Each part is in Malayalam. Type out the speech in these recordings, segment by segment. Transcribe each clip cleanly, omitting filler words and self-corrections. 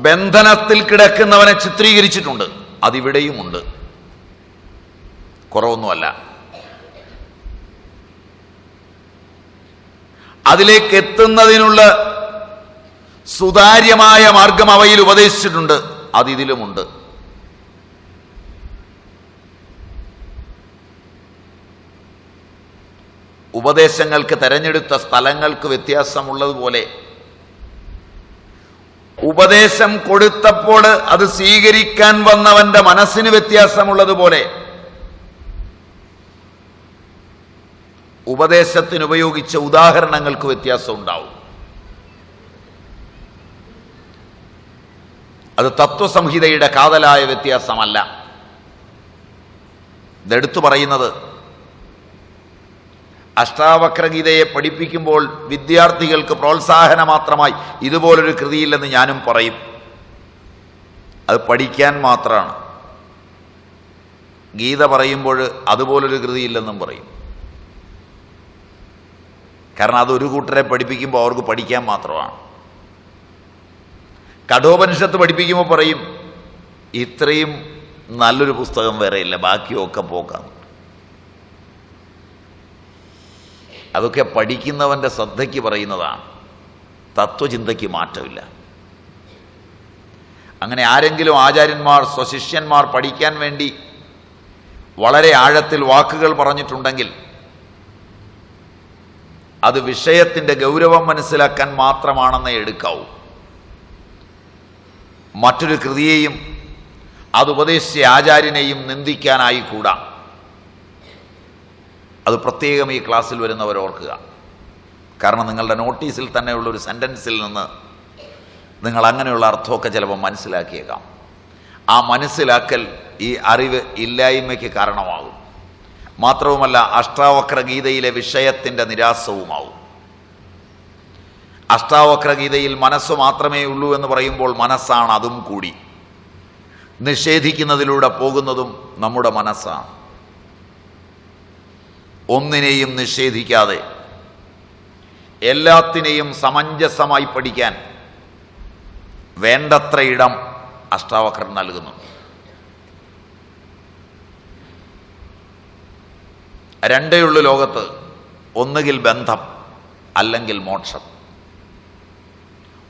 ബന്ധനത്തിൽ കിടക്കുന്നവനെ ചിത്രീകരിച്ചിട്ടുണ്ട്. അതിവിടെയുമുണ്ട്, കുറവൊന്നുമല്ല. അതിലേക്ക് എത്തുന്നതിനുള്ള സുതാര്യമായ മാർഗം അവയിൽ ഉപദേശിച്ചിട്ടുണ്ട്. അതിതിലുമുണ്ട്. ഉപദേശങ്ങൾക്ക് തെരഞ്ഞെടുത്ത സ്ഥലങ്ങൾക്ക് വ്യത്യാസമുള്ളതുപോലെ ഉപദേശം കൊടുത്തപ്പോൾ അത് സ്വീകരിക്കാൻ വന്നവന്റെ മനസ്സിന് വ്യത്യാസമുള്ളതുപോലെ ഉപദേശത്തിന് ഉപയോഗിച്ച ഉദാഹരണങ്ങൾക്ക് വ്യത്യാസം ഉണ്ടാവും. അത് തത്വസംഹിതയുടെ കാതലായ വ്യത്യാസമല്ല. ഇതെടുത്തു പറയുന്നത് അഷ്ടാവക്രഗീതയെ പഠിപ്പിക്കുമ്പോൾ വിദ്യാർത്ഥികൾക്ക് പ്രോത്സാഹന മാത്രമായി ഇതുപോലൊരു കൃതിയില്ലെന്ന് ഞാനും പറയും. അത് പഠിക്കാൻ മാത്രമാണ്. ഗീത പറയുമ്പോൾ അതുപോലൊരു കൃതിയില്ലെന്നും പറയും. കാരണം അതൊരു കൂട്ടരെ പഠിപ്പിക്കുമ്പോൾ അവർക്ക് പഠിക്കാൻ മാത്രമാണ്. കഠോപനിഷത്ത് പഠിപ്പിക്കുമ്പോൾ പറയും ഇത്രയും നല്ലൊരു പുസ്തകം വേറെയില്ല, ബാക്കിയൊക്കെ പോക്കാണ്. അതൊക്കെ പഠിക്കുന്നവൻ്റെ ശ്രദ്ധയ്ക്ക് പറയുന്നതാണ്, തത്വചിന്തയ്ക്ക് മാറ്റമില്ല. അങ്ങനെ ആരെങ്കിലും ആചാര്യന്മാർ സ്വശിഷ്യന്മാർ പഠിക്കാൻ വേണ്ടി വളരെ ആഴത്തിൽ വാക്കുകൾ പറഞ്ഞിട്ടുണ്ടെങ്കിൽ അത് വിഷയത്തിൻ്റെ ഗൗരവം മനസ്സിലാക്കാൻ മാത്രമാണെന്നേ എടുക്കാവൂ. മറ്റൊരു കൃതിയെയും അത് ഉപദേശിച്ച ആചാര്യനെയും നിന്ദിക്കാനായി കൂടാ. അത് പ്രത്യേകം ഈ ക്ലാസ്സിൽ വരുന്നവർ ഓർക്കുക. കാരണം നിങ്ങളുടെ നോട്ടീസിൽ തന്നെയുള്ളൊരു സെൻറ്റൻസിൽ നിന്ന് നിങ്ങൾ അങ്ങനെയുള്ള അർത്ഥമൊക്കെ ചിലപ്പോൾ മനസ്സിലാക്കിയേക്കാം. ആ മനസ്സിലാക്കൽ ഈ അറിവ് ഇല്ലായ്മയ്ക്ക് കാരണമാകും. മാത്രവുമല്ല അഷ്ടാവക്രഗീതയിലെ വിഷയത്തിൻ്റെ നിരാസവുമാവും. അഷ്ടാവക്രഗീതയിൽ മനസ്സ് മാത്രമേ ഉള്ളൂ എന്ന് പറയുമ്പോൾ മനസ്സാണ് അതും കൂടി. നിഷേധിക്കുന്നതിലൂടെ പോകുന്നതും നമ്മുടെ മനസ്സാണ്. ഒന്നിനെയും നിഷേധിക്കാതെ എല്ലാത്തിനെയും സമഞ്ജസമായി പഠിക്കാൻ വേണ്ടത്ര ഇടം അഷ്ടാവക്രൻ നൽകുന്നു. രണ്ടേയുള്ളൂ ലോകത്ത്, ഒന്നുകിൽ ബന്ധം അല്ലെങ്കിൽ മോക്ഷം,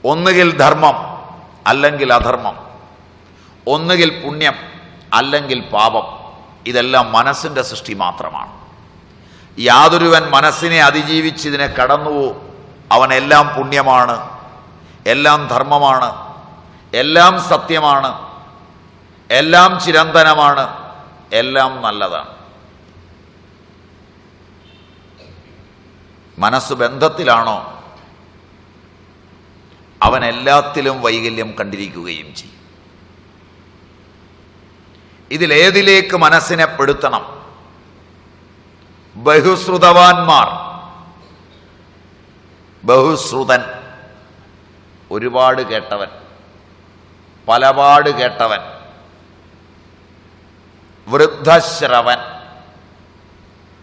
ഒന്നുകിൽ ധർമ്മം അല്ലെങ്കിൽ അധർമ്മം, ഒന്നുകിൽ പുണ്യം അല്ലെങ്കിൽ പാപം. ഇതെല്ലാം മനസ്സിൻ്റെ സൃഷ്ടി മാത്രമാണ്. യാതൊരുവൻ മനസ്സിനെ അതിജീവിച്ച് ഇതിനെ കടന്നുവോ അവനെല്ലാം പുണ്യമാണ്, എല്ലാം ധർമ്മമാണ്, എല്ലാം സത്യമാണ്, എല്ലാം ചിരന്തനമാണ്, എല്ലാം നല്ലതാണ്. മനസ്സ് ബന്ധത്തിലാണോ അവൻ എല്ലാത്തിലും വൈകല്യം കണ്ടിരിക്കുകയും ചെയ്യും. ഇതിലേതിലേക്ക് മനസ്സിനെ പെടുത്തണം? ബഹുശ്രുതവാന്മാർ, ബഹുശ്രുതൻ ഒരുപാട് കേട്ടവൻ, പലപാട് കേട്ടവൻ, വൃദ്ധശ്രവൻ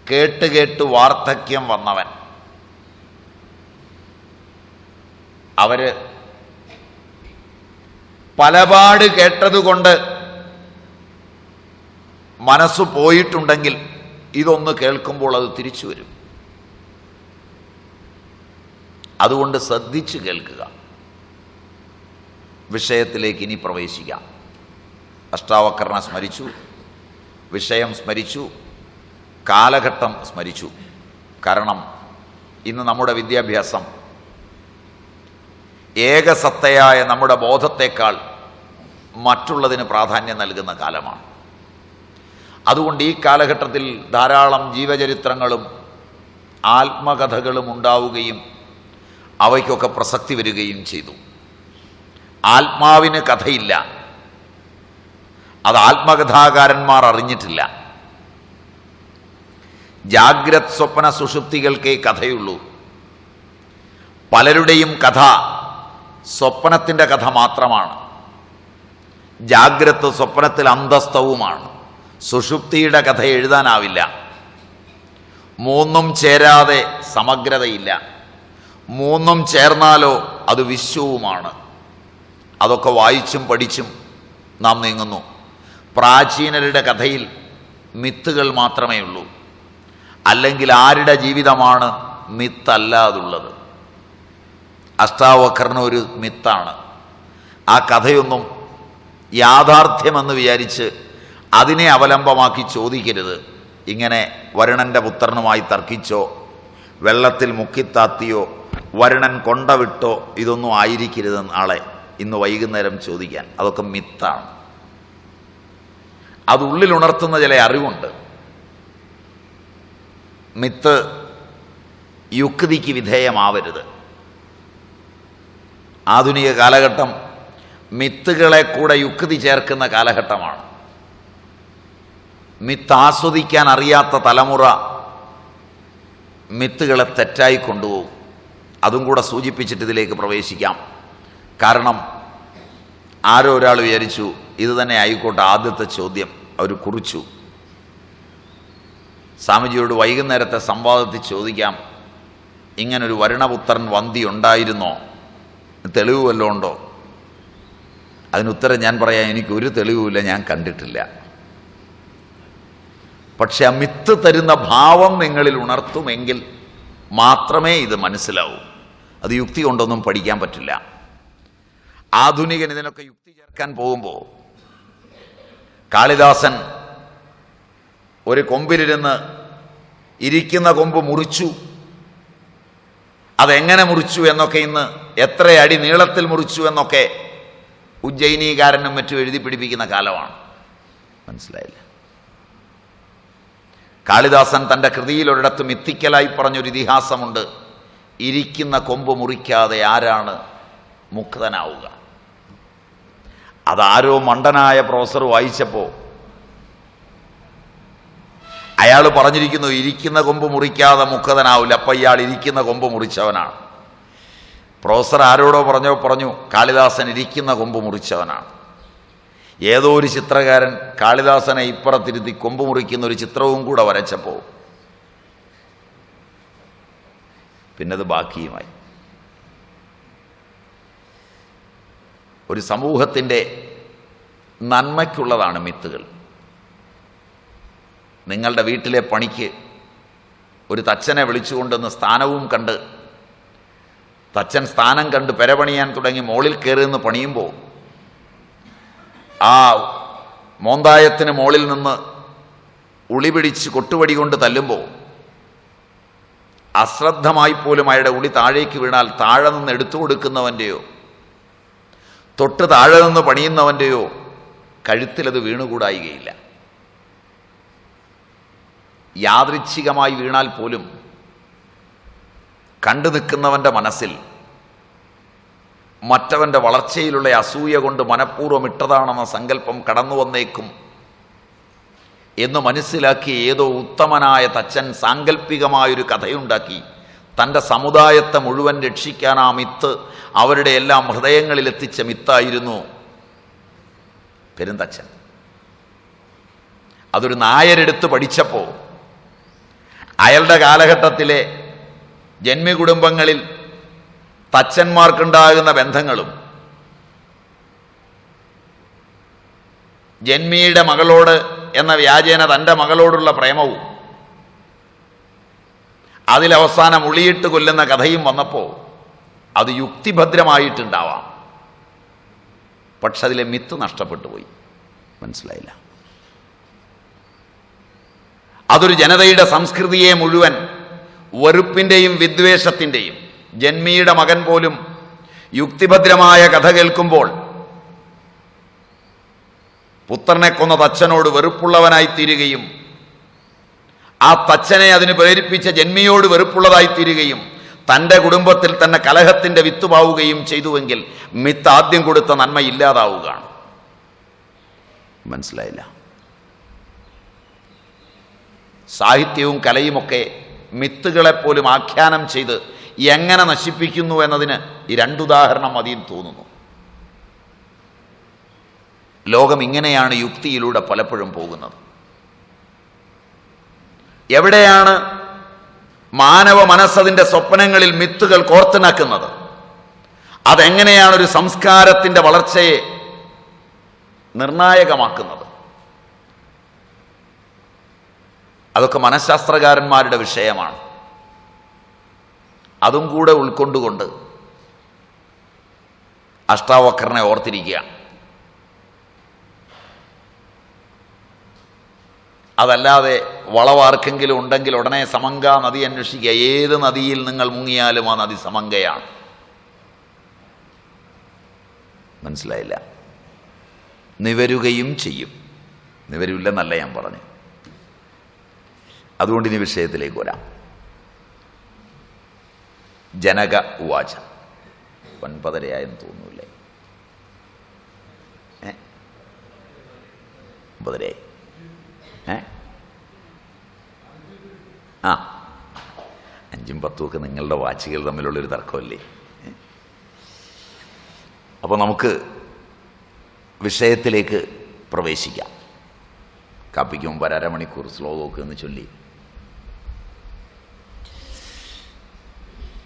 കേട്ട് കേട്ട് വാർദ്ധക്യം വന്നവൻ. അവര് പലപാട് കേട്ടതുകൊണ്ട് മനസ്സ് പോയിട്ടുണ്ടെങ്കിൽ ഇതൊന്ന് കേൾക്കുമ്പോൾ അത് തിരിച്ചു വരും. അതുകൊണ്ട് ശ്രദ്ധിച്ച് കേൾക്കുക. വിഷയത്തിലേക്ക് ഇനി പ്രവേശിക്കാം. അഷ്ടാവക്രനെ സ്മരിച്ചു, വിഷയം സ്മരിച്ചു, കാലഘട്ടം സ്മരിച്ചു. കാരണം ഇന്ന് നമ്മുടെ വിദ്യാഭ്യാസം ഏകസത്തയായ നമ്മുടെ ബോധത്തേക്കാൾ മറ്റുള്ളതിന് പ്രാധാന്യം നൽകുന്ന കാലമാണ്. അതുകൊണ്ട് ഈ കാലഘട്ടത്തിൽ ധാരാളം ജീവചരിത്രങ്ങളും ആത്മകഥകളും ഉണ്ടാവുകയും അവയ്ക്കൊക്കെ പ്രസക്തി വരികയും ചെയ്തു. ആത്മാവിന് കഥയില്ല, അത് ആത്മകഥാകാരന്മാർ അറിഞ്ഞിട്ടില്ല. ജാഗ്രത് സ്വപ്ന സുഷുപ്തികൾക്കേ കഥയുള്ളൂ. പലരുടെയും കഥ സ്വപ്നത്തിൻ്റെ കഥ മാത്രമാണ്. ജാഗ്രത് സ്വപ്നത്തിൽ അന്തസ്തവുമാണ്. സുഷുപ്തിയുടെ കഥ എഴുതാനാവില്ല. മൂന്നും ചേരാതെ സമഗ്രതയില്ല. മൂന്നും ചേർന്നാലോ അത് വിശ്വവുമാണ്. അതൊക്കെ വായിച്ചും പഠിച്ചും നാം നീങ്ങുന്നു. പ്രാചീനരുടെ കഥയിൽ മിത്തുകൾ മാത്രമേ ഉള്ളൂ. അല്ലെങ്കിൽ ആരുടെ ജീവിതമാണ് മിത്തല്ലാതുള്ളത്? അഷ്ടാവക്രന് ഒരു മിത്താണ്. ആ കഥയൊന്നും യാഥാർത്ഥ്യമെന്ന് വിചാരിച്ച് അതിനെ അവലംബമാക്കി ചോദിക്കരുത്. ഇങ്ങനെ വരുണൻ്റെ പുത്രനുമായി തർക്കിച്ചോ വെള്ളത്തിൽ മുക്കിത്താത്തിയോ വരുണൻ കൊണ്ടവിട്ടോ ഇതൊന്നും ആയിരിക്കരുത് നാളെ ഇന്ന് വൈകുന്നേരം ചോദിക്കാൻ. അതൊക്കെ മിത്താണ്. അത് ഉള്ളിലുണർത്തുന്ന ചില അറിവുണ്ട്. മിത്ത് യുക്തിക്ക് വിധേയമാവരുത്. ആധുനിക കാലഘട്ടം മിത്തുകളെ കൂടെ യുക്തി ചേർക്കുന്ന കാലഘട്ടമാണ്. മിത്ത് ആസ്വദിക്കാൻ അറിയാത്ത തലമുറ മിത്തുകളെ തെറ്റായി കൊണ്ടുപോകും. അതും കൂടെ സൂചിപ്പിച്ചിട്ട് ഇതിലേക്ക് പ്രവേശിക്കാം. കാരണം ആരോ ഒരാൾ വിചാരിച്ചു ഇത് തന്നെ ആയിക്കോട്ടെ ആദ്യത്തെ ചോദ്യം. അവർ കുറിച്ചു. സ്വാമിജിയോട് വൈകുന്നേരത്തെ സംവാദത്തിൽ ചോദിക്കാം, ഇങ്ങനൊരു വരുണപുത്രൻ വന്തി ഉണ്ടായിരുന്നോ? തെളിവ് വല്ലതും ഉണ്ടോ? അതിനുത്തരം ഞാൻ പറയാം, എനിക്കൊരു തെളിവുമില്ല, ഞാൻ കണ്ടിട്ടില്ല. പക്ഷെ ആ മിത്ത് തരുന്ന ഭാവം നിങ്ങളിൽ ഉണർത്തുമെങ്കിൽ മാത്രമേ ഇത് മനസ്സിലാവൂ. അത് യുക്തി കൊണ്ടൊന്നും പഠിക്കാൻ പറ്റില്ല. ആധുനികൻ ഇതിനൊക്കെ യുക്തി ചേർക്കാൻ പോകുമ്പോൾ കാളിദാസൻ ഒരു കൊമ്പിലിരുന്ന് ഇരിക്കുന്ന കൊമ്പ് മുറിച്ചു. അതെങ്ങനെ മുറിച്ചു എന്നൊക്കെ, ഇന്ന് എത്ര അടി നീളത്തിൽ മുറിച്ചു എന്നൊക്കെ ഉജ്ജയിനീകാരനും മറ്റും എഴുതി പിടിപ്പിക്കുന്ന കാലമാണ്. മനസ്സിലായില്ല? കാളിദാസൻ തൻ്റെ കൃതിയിലൊരിടത്ത് മിത്തിക്കലായി പറഞ്ഞൊരു ഇതിഹാസമുണ്ട്. ഇരിക്കുന്ന കൊമ്പ് മുറിക്കാതെ ആരാണ് മുക്തനാവുക? അതാരോ മണ്ടനായ പ്രൊഫസർ വായിച്ചപ്പോൾ അയാൾ പറഞ്ഞിരിക്കുന്നു ഇരിക്കുന്ന കൊമ്പ് മുറിക്കാതെ മുക്തനാവില്ല, അപ്പം ഇയാൾ ഇരിക്കുന്ന കൊമ്പ് മുറിച്ചവനാണ്. പ്രൊഫസർ ആരോടോ പറഞ്ഞു കാളിദാസൻ ഇരിക്കുന്ന കൊമ്പ് മുറിച്ചവനാണ്. ഏതോ ഒരു ചിത്രകാരൻ കാളിദാസനെ ഇപ്പുറത്തിരുത്തി കൊമ്പ് മുറിക്കുന്ന ഒരു ചിത്രവും കൂടെ വരച്ചപ്പോൾ പിന്നത് ബാക്കിയുമായി. ഒരു സമൂഹത്തിൻ്റെ നന്മയ്ക്കുള്ളതാണ് മിത്തുകൾ. നിങ്ങളുടെ വീട്ടിലെ പണിക്ക് ഒരു തച്ചനെ വിളിച്ചുകൊണ്ടെന്ന് സ്ഥാനവും കണ്ട് തച്ചൻ സ്ഥാനം കണ്ട് പെരപണിയാൻ തുടങ്ങി മോളിൽ കയറിയെന്ന് പണിയുമ്പോൾ ആ മോന്തായത്തിന് മോളിൽ നിന്ന് ഉളി പിടിച്ച് കൊട്ടുവടി കൊണ്ട് തല്ലുമ്പോൾ അശ്രദ്ധമായി പോലും അയാളുടെ ഉളി താഴേക്ക് വീണാൽ താഴെ നിന്ന് എടുത്തു കൊടുക്കുന്നവൻ്റെയോ തൊട്ട് താഴെ നിന്ന് പണിയുന്നവൻ്റെയോ കഴുത്തിലത് വീണുകൂടായികയില്ല. യാദൃച്ഛികമായി വീണാൽ പോലും കണ്ടു നിൽക്കുന്നവൻ്റെ മനസ്സിൽ മറ്റവൻ്റെ വളർച്ചയിലുള്ള അസൂയ കൊണ്ട് മനഃപൂർവ്വം ഇട്ടതാണെന്ന സങ്കല്പം കടന്നു വന്നേക്കും എന്ന് മനസ്സിലാക്കി ഏതോ ഉത്തമനായ തച്ചൻ സാങ്കല്പികമായൊരു കഥയുണ്ടാക്കി തൻ്റെ സമുദായത്തെ മുഴുവൻ രക്ഷിക്കാൻ ആ മിത്ത് അവരുടെ എല്ലാം ഹൃദയങ്ങളിലെത്തിച്ച മിത്തായിരുന്നു പെരുന്തച്ചൻ. അതൊരു നായരെടുത്ത് പഠിച്ചപ്പോൾ അയാളുടെ കാലഘട്ടത്തിലെ ജന്മികുടുംബങ്ങളിൽ തച്ചന്മാർക്കുണ്ടാകുന്ന ബന്ധങ്ങളും ജന്മിയുടെ മകളോട് എന്ന വ്യാജേന തൻ്റെ മകളോടുള്ള പ്രേമവും അതിലവസാനം ഉളിയിട്ട് കൊല്ലുന്ന കഥയും വന്നപ്പോൾ അത് യുക്തിഭദ്രമായിട്ടുണ്ടാവാം, പക്ഷെ അതിലെ മിത്ത് നഷ്ടപ്പെട്ടു പോയി. മനസ്സിലായില്ല? അതൊരു ജനതയുടെ സംസ്കൃതിയെ മുഴുവൻ വെറുപ്പിൻ്റെയും വിദ്വേഷത്തിൻ്റെയും, ജന്മിയുടെ മകൻ പോലും യുക്തിഭദ്രമായ കഥ കേൾക്കുമ്പോൾ പുത്രനെ കൊന്ന തച്ചനോട് വെറുപ്പുള്ളവനായിത്തീരുകയും ആ തച്ചനെ അതിന് പ്രേരിപ്പിച്ച ജന്മിയോട് വെറുപ്പുള്ളതായിത്തീരുകയും തൻ്റെ കുടുംബത്തിൽ തന്നെ കലഹത്തിൻ്റെ വിത്തുപാവുകയും ചെയ്തുവെങ്കിൽ മിത്ത് ആദ്യം കൊടുത്ത നന്മ ഇല്ലാതാവുകയാണ്. മനസ്സിലായില്ല? സാഹിത്യവും കലയുമൊക്കെ മിത്തുകളെപ്പോലും ആഖ്യാനം ചെയ്ത് എങ്ങനെ നശിപ്പിക്കുന്നു എന്നതിന് ഈ രണ്ടുദാഹരണം മതിയെന്ന് തോന്നുന്നു. ലോകം ഇങ്ങനെയാണ് യുക്തിയിലൂടെ പലപ്പോഴും പോകുന്നത്. എവിടെയാണ് മാനവ മനസ്സതിൻ്റെ സ്വപ്നങ്ങളിൽ മിത്തുകൾ കോർത്തിണക്കുന്നത് അതെങ്ങനെയാണ് ഒരു സംസ്കാരത്തിൻ്റെ വളർച്ചയെ നിർണായകമാക്കുന്നത്? അതൊക്കെ മനഃശാസ്ത്രകാരന്മാരുടെ വിഷയമാണ്. അതും കൂടെ ഉൾക്കൊണ്ടുകൊണ്ട് അഷ്ടാവക്രനെ ഓർത്തിരിക്കുക. അതല്ലാതെ വളവാർക്കെങ്കിലും ഉണ്ടെങ്കിൽ ഉടനെ സമങ്ക നദി അന്വേഷിക്കുക. ഏത് നദിയിൽ നിങ്ങൾ മുങ്ങിയാലും ആ നദി സമങ്കയാണ്. മനസ്സിലായില്ല? നിവരുകയും ചെയ്യും. നിവരില്ലെന്നല്ല ഞാൻ പറഞ്ഞു. അതുകൊണ്ട് ഇനി വിഷയത്തിലേക്ക് വരാം. ജനക ഉവാച. 9:30 തോന്നൂല്ലേ? 9:30. ആ 5ഉം 10ഉം ഒക്കെ നിങ്ങളുടെ വാച്ചുകൾ തമ്മിലുള്ളൊരു തർക്കമല്ലേ? അപ്പോൾ നമുക്ക് വിഷയത്തിലേക്ക് പ്രവേശിക്കാം. കാപ്പിക്ക് മുമ്പ് 1/2 മണിക്കൂർ ശ്ലോകമൊക്കെ ഒന്ന് ചൊല്ലി.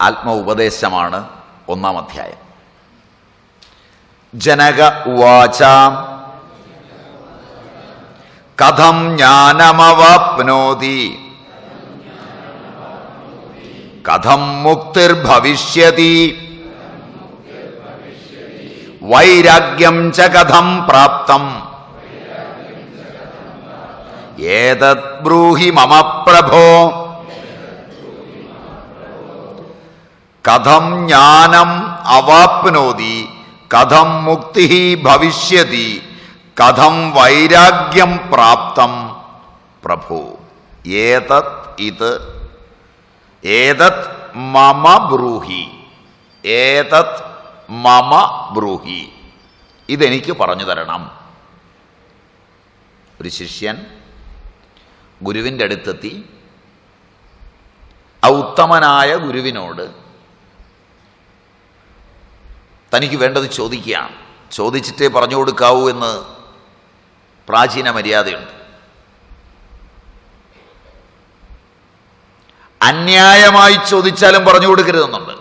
ആത്മ ഉപദേശമാണ് 1-ാം അധ്യായം. ജനക ഉവാച കഥം ജ്ഞാനമവാപ്നോതി കഥം മുക്തിർഭവിഷ്യതി വൈരാഗ്യം ച കഥം പ്രാപ്തം ഏതത് ബ്രൂഹി മമ പ്രഭോ. കഥം ജ്ഞാനം അവാപ്നോതി കഥം മുക്തി ഭവിഷ്യതി കഥം വൈരാഗ്യം പ്രാപ്തം പ്രഭോ. ഏതത് ഇത് ഏതത് മമ ബ്രൂഹി. ഏതത് മമ ബ്രൂഹി. ഇതെനിക്ക് പറഞ്ഞു തരണം. ഒരു ശിഷ്യൻ ഗുരുവിൻ്റെ അടുത്തെത്തി ആ ഉത്തമനായ ഗുരുവിനോട് തനിക്ക് വേണ്ടത് ചോദിക്കുകയാണ്. ചോദിച്ചിട്ടേ പറഞ്ഞു കൊടുക്കാവൂ എന്ന് പ്രാചീന മര്യാദയുണ്ട്. അന്യായമായി ചോദിച്ചാലും പറഞ്ഞു കൊടുക്കരുതെന്നുണ്ട്.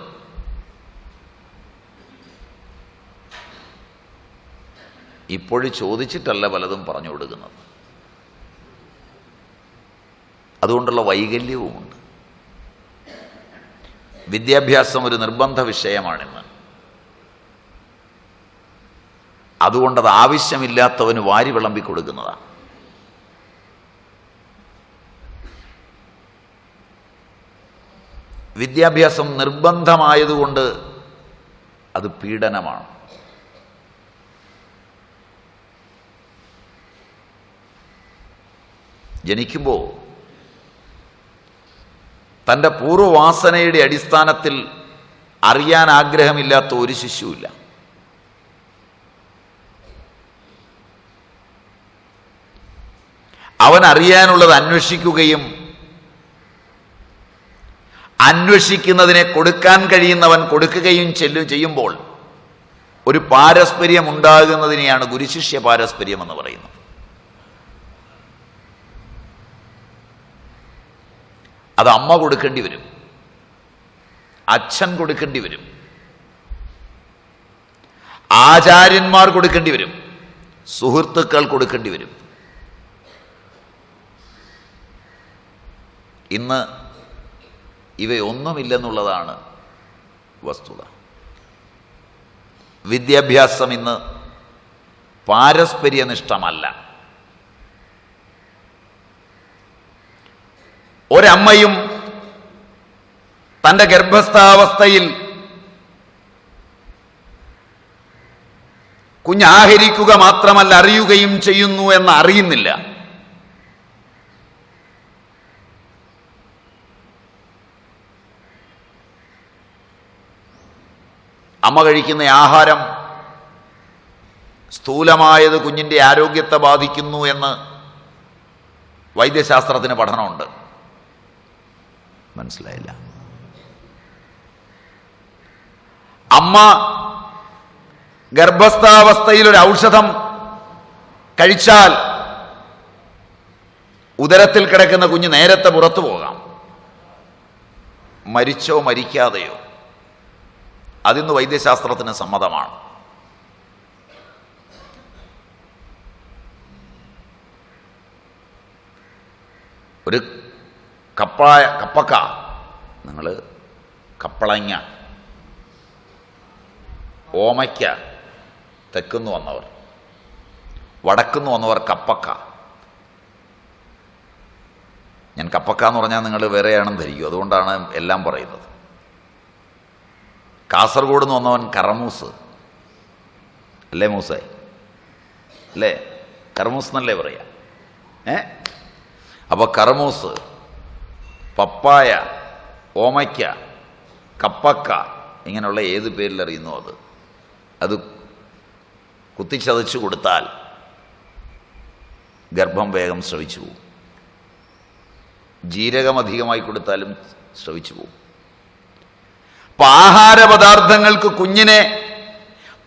ഇപ്പോഴും ചോദിച്ചിട്ടല്ല പലതും പറഞ്ഞു കൊടുക്കുന്നത്. അതുകൊണ്ടുള്ള വൈകല്യവുമുണ്ട്. വിദ്യാഭ്യാസം ഒരു നിർബന്ധ വിഷയമാണിന്ന്. അതുകൊണ്ടത് ആവശ്യമില്ലാത്തവന് വാരി വിളമ്പി കൊടുക്കുന്നതാണ്. വിദ്യാഭ്യാസം നിർബന്ധമായതുകൊണ്ട് അത് പീഡനമാണ്. ജനിക്കുമ്പോൾ തൻ്റെ പൂർവ്വവാസനയുടെ അടിസ്ഥാനത്തിൽ അറിയാൻ ആഗ്രഹമില്ലാത്ത ഒരു ശിശുവില്ല. അവൻ അറിയാനുള്ളത് അന്വേഷിക്കുകയും അന്വേഷിക്കുന്നതിനെ കൊടുക്കാൻ കഴിയുന്നവൻ കൊടുക്കുകയും ചെയ്യുമ്പോൾ ഒരു പാരസ്പര്യം ഉണ്ടാകുന്നതിനെയാണ് ഗുരുശിഷ്യ പാരസ്പര്യം എന്ന് പറയുന്നത്. അത് അമ്മ കൊടുക്കേണ്ടി വരും, അച്ഛൻ കൊടുക്കേണ്ടി വരും, ആചാര്യന്മാർ കൊടുക്കേണ്ടി വരും, സുഹൃത്തുക്കൾ കൊടുക്കേണ്ടി വരും. ഇന്ന് ഇവയൊന്നുമില്ലെന്നുള്ളതാണ് വസ്തുത. വിദ്യാഭ്യാസം ഇന്ന് പാരസ്പര്യനിഷ്ഠമല്ല. ഒരമ്മയും തൻ്റെ ഗർഭസ്ഥാവസ്ഥയിൽ കുഞ്ഞാഹരിക്കുക മാത്രമല്ല അറിയുകയും ചെയ്യുന്നു എന്ന് അറിയുന്നില്ല. അമ്മ കഴിക്കുന്ന ആഹാരം സ്ഥൂലമായത് കുഞ്ഞിൻ്റെ ആരോഗ്യത്തെ ബാധിക്കുന്നു എന്ന് വൈദ്യശാസ്ത്രത്തിന് പഠനമുണ്ട്. മനസ്സിലായില്ല? അമ്മ ഗർഭസ്ഥാവസ്ഥയിൽ ഒരു ഔഷധം കഴിച്ചാൽ ഉദരത്തിൽ കിടക്കുന്ന കുഞ്ഞ് നേരത്തെ പുറത്തു പോകാം, മരിച്ചോ മരിക്കാതെയോ. അതിന്ന് വൈദ്യശാസ്ത്രത്തിന് സമ്മതമാണ്. ഒരു കപ്പക്ക, നിങ്ങൾ കപ്പളങ്ങ, ഓമയ്ക്ക, തെക്കുന്ന് വന്നവർ, വടക്കുന്ന് വന്നവർ കപ്പക്ക. ഞാൻ കപ്പക്ക എന്ന് പറഞ്ഞാൽ നിങ്ങൾ വേറെയാണെന്ന് ധരിക്കും, അതുകൊണ്ടാണ് എല്ലാം പറയുന്നത്. കാസർഗോഡ് നിന്ന് വന്നവൻ കറമൂസ് അല്ലേ, മൂസേ അല്ലേ? കറമൂസ് എന്നല്ലേ പറയാ? അപ്പോൾ കറമൂസ്, പപ്പായ, ഓമയ്ക്ക, കപ്പക്ക, ഇങ്ങനെയുള്ള ഏത് പേരിലറിയുന്നു അത് കുത്തിച്ചതച്ചു കൊടുത്താൽ ഗർഭം വേഗം സ്രവിച്ചു പോകും. ജീരകം അധികമായി കൊടുത്താലും സ്രവിച്ചു പോകും. അപ്പം ആഹാര പദാർത്ഥങ്ങൾക്ക് കുഞ്ഞിനെ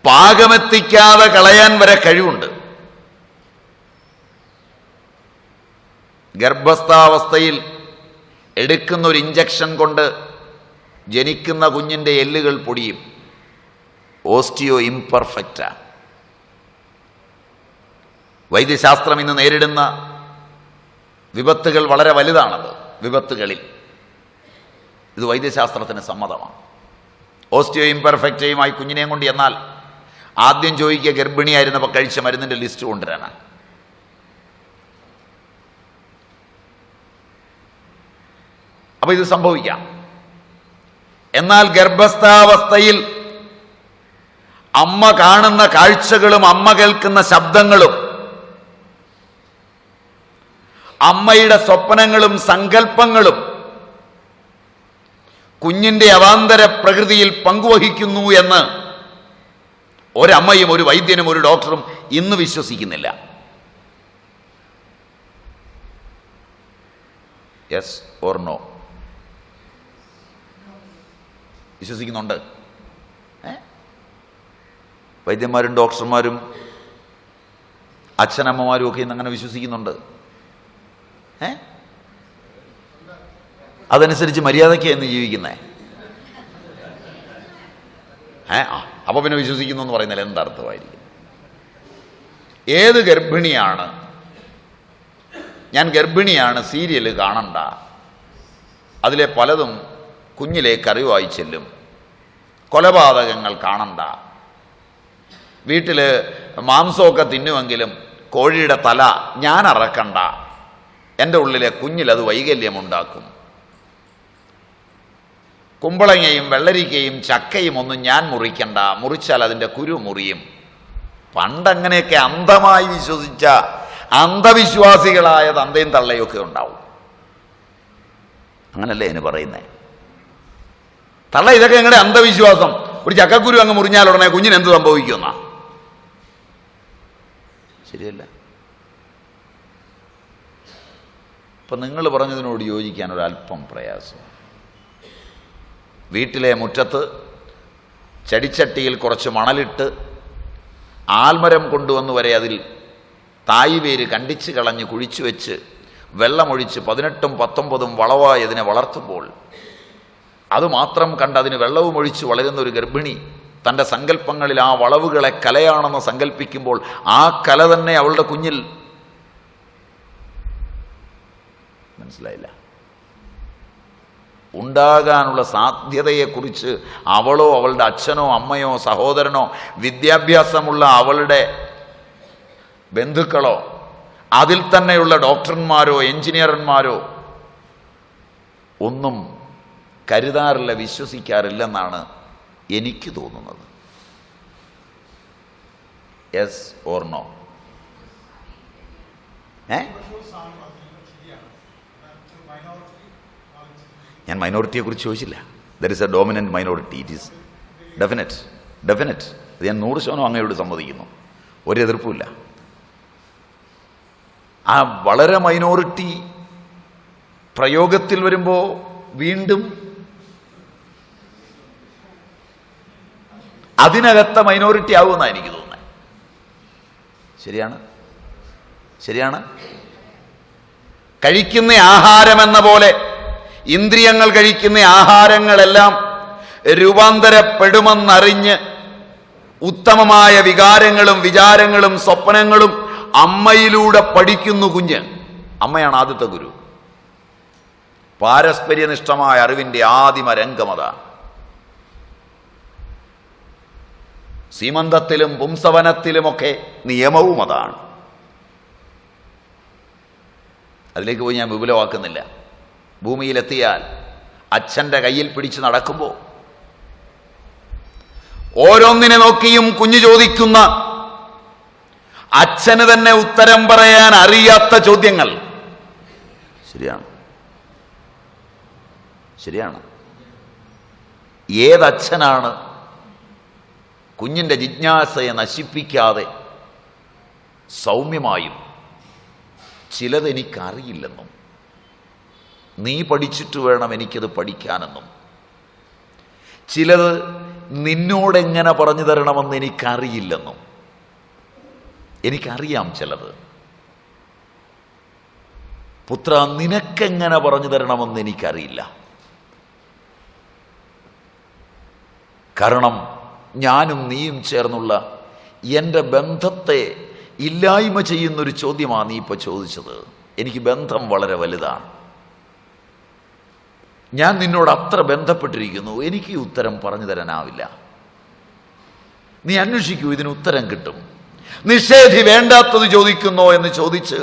പാകമെത്തിക്കാതെ കളയാൻ വരെ കഴിവുണ്ട്. ഗർഭസ്ഥാവസ്ഥയിൽ എടുക്കുന്ന ഒരു ഇഞ്ചക്ഷൻ കൊണ്ട് ജനിക്കുന്ന കുഞ്ഞിൻ്റെ എല്ലുകൾ പൊടിയും. ഓസ്റ്റിയോ ഇംപെർഫെക്റ്റാ. വൈദ്യശാസ്ത്രം ഇന്ന് നേരിടുന്ന വിപത്തുകൾ വളരെ വലുതാണത്. വിപത്തുകളിൽ ഇത് വൈദ്യശാസ്ത്രത്തിന് സമ്മതമാണ്. ഓസ്റ്റിയോ ഇംപെർഫെക്റ്റയുമായി കുഞ്ഞിനെയും കൊണ്ട് എന്നാൽ ആദ്യം ചോദിക്കുക ഗർഭിണിയായിരുന്നപ്പോൾ കഴിച്ച മരുന്നിൻ്റെ ലിസ്റ്റ് കൊണ്ടുവരാനാണ്. അപ്പോൾ ഇത് സംഭവിക്കാം. എന്നാൽ ഗർഭസ്ഥാവസ്ഥയിൽ അമ്മ കാണുന്ന കാഴ്ചകളും അമ്മ കേൾക്കുന്ന ശബ്ദങ്ങളും അമ്മയുടെ സ്വപ്നങ്ങളും സങ്കല്പങ്ങളും കുഞ്ഞിൻ്റെ അവാന്തര പ്രകൃതിയിൽ പങ്കുവഹിക്കുന്നു എന്ന് ഒരമ്മയും ഒരു വൈദ്യനും ഒരു ഡോക്ടറും ഇന്ന് വിശ്വസിക്കുന്നില്ല. Yes or no? വിശ്വസിക്കുന്നുണ്ട്. വൈദ്യന്മാരും ഡോക്ടർമാരും അച്ഛനമ്മമാരും ഒക്കെ ഇന്ന് അങ്ങനെ വിശ്വസിക്കുന്നുണ്ട്. അതനുസരിച്ച് മര്യാദയ്ക്ക് എന്ന് ജീവിക്കുന്നേ. അപ്പോൾ പിന്നെ വിശ്വസിക്കുന്നു എന്ന് പറയുന്നതിൽ എന്തർത്ഥമായിരിക്കും? ഏത് ഗർഭിണിയാണ് ഞാൻ ഗർഭിണിയാണ് സീരിയൽ കാണണ്ട, അതിലെ പലതും കുഞ്ഞിലേക്ക് അറിവായി ചെല്ലും, കൊലപാതകങ്ങൾ കാണണ്ട, വീട്ടിൽ മാംസമൊക്കെ തിന്നുമെങ്കിലും കോഴിയുടെ തല ഞാൻ അറക്കണ്ട, എൻ്റെ ഉള്ളിലെ കുഞ്ഞിലത് വൈകല്യമുണ്ടാക്കും, കുമ്പളങ്ങയും വെള്ളരിക്കയും ചക്കയും ഒന്നും ഞാൻ മുറിക്കണ്ട, മുറിച്ചാൽ അതിൻ്റെ കുരു മുറിയും. പണ്ടങ്ങനെയൊക്കെ അന്ധമായി വിശ്വസിച്ച അന്ധവിശ്വാസികളായ തന്തയും തള്ളയൊക്കെ ഉണ്ടാവും. അങ്ങനല്ലേ അതിന് പറയുന്നേ? തള്ള ഇതൊക്കെ നിങ്ങളുടെ അന്ധവിശ്വാസം. ഒരു ചക്കക്കുരു അങ്ങ് മുറിഞ്ഞാൽ ഉടനെ കുഞ്ഞിന് എന്ത് സംഭവിക്കുമെന്നാ? ശരിയല്ല. അപ്പം നിങ്ങൾ പറഞ്ഞതിനോട് യോജിക്കാൻ ഒരല്പം പ്രയാസം. വീട്ടിലെ മുറ്റത്ത് ചെടിച്ചട്ടിയിൽ കുറച്ച് മണലിട്ട് ആൽമരം കൊണ്ടുവന്ന് വരെ അതിൽ തായ് വേര് കണ്ടിച്ച് കളഞ്ഞ് കുഴിച്ചു വെച്ച് വെള്ളമൊഴിച്ച് 18ഉം 19ഉം വളവായി അതിനെ വളർത്തുമ്പോൾ അതുമാത്രം കണ്ട് അതിന് വെള്ളവും ഒഴിച്ച് വളരുന്ന ഒരു ഗർഭിണി തൻ്റെ സങ്കല്പങ്ങളിൽ ആ വളവുകളെ കലയാണെന്ന് സങ്കല്പിക്കുമ്പോൾ ആ കല തന്നെ അവളുടെ കുഞ്ഞിൽ മനസ്സിലായില്ല ഉണ്ടാകാനുള്ള സാധ്യതയെക്കുറിച്ച് അവളോ അവളുടെ അച്ഛനോ അമ്മയോ സഹോദരനോ വിദ്യാഭ്യാസമുള്ള അവളുടെ ബന്ധുക്കളോ അതിൽ തന്നെയുള്ള ഡോക്ടർമാരോ എഞ്ചിനീയർമാരോ ഒന്നും കരുതാറില്ല, വിശ്വസിക്കാറില്ലെന്നാണ് എനിക്ക് തോന്നുന്നത്. Yes or no? ഞാൻ മൈനോറിറ്റിയെ കുറിച്ച് ചോദിച്ചില്ല. There is a dominant minority. It is definite. അത് ഞാൻ 100% അങ്ങയോട് സമ്മതിക്കുന്നു, ഒരു എതിർപ്പുമില്ല. ആ വളരെ മൈനോറിറ്റി പ്രയോഗത്തിൽ വരുമ്പോൾ വീണ്ടും അതിനകത്ത മൈനോറിറ്റി ആവുമെന്നാണ് എനിക്ക് തോന്നുന്നത്. ശരിയാണ്. കഴിക്കുന്ന ആഹാരമെന്ന പോലെ ഇന്ദ്രിയങ്ങൾ കഴിക്കുന്ന ആഹാരങ്ങളെല്ലാം രൂപാന്തരപ്പെടുമെന്നറിഞ്ഞ് ഉത്തമമായ വികാരങ്ങളും വിചാരങ്ങളും സ്വപ്നങ്ങളും അമ്മയിലൂടെ പഠിക്കുന്നു കുഞ്ഞ്. അമ്മയാണ് ആദ്യത്തെ ഗുരു. പാരസ്പര്യനിഷ്ഠമായ അറിവിന്റെ ആദിമ രംഗമതാണ്. സീമന്തത്തിലും പുംസവനത്തിലുമൊക്കെ നിയമവും അതാണ്. അതിലേക്ക് പോയി ഞാൻ വിപുലമാക്കുന്നില്ല. ഭൂമിയിലെത്തിയാൽ അച്ഛൻ്റെ കയ്യിൽ പിടിച്ച് നടക്കുമ്പോൾ ഓരോന്നിനെ നോക്കിയും കുഞ്ഞു ചോദിക്കുന്ന, അച്ഛന് തന്നെ ഉത്തരം പറയാൻ അറിയാത്ത ചോദ്യങ്ങൾ. ശരിയാണ്. ഏതച്ഛനാണ് കുഞ്ഞിൻ്റെ ജിജ്ഞാസയെ നശിപ്പിക്കാതെ സൗമ്യമായും ചിലതെനിക്കറിയില്ലെന്നും നീ പഠിച്ചിട്ട് വേണം എനിക്കത് പഠിക്കാനെന്നും ചിലത് നിന്നോടെങ്ങനെ പറഞ്ഞു തരണമെന്ന് എനിക്കറിയില്ലെന്നും എനിക്കറിയാം ചിലത്, പുത്ര നിനക്കെങ്ങനെ പറഞ്ഞു തരണമെന്ന് എനിക്കറിയില്ല. കാരണം ഞാനും നീയും ചേർന്നുള്ള എൻ്റെ ബന്ധത്തെ ഇല്ലായ്മ ചെയ്യുന്നൊരു ചോദ്യമാണ് നീ ഇപ്പോൾ ചോദിച്ചത്. എനിക്ക് ബന്ധം വളരെ വലുതാണ്. ഞാൻ നിന്നോട് അത്ര ബന്ധപ്പെട്ടിരിക്കുന്നു, എനിക്ക് ഈ ഉത്തരം പറഞ്ഞു തരാനാവില്ല. നീ അന്വേഷിക്കൂ, ഇതിന് ഉത്തരം കിട്ടും. നിഷേധി വേണ്ടാത്തത് ചോദിക്കുന്നോ എന്ന് ചോദിച്ച്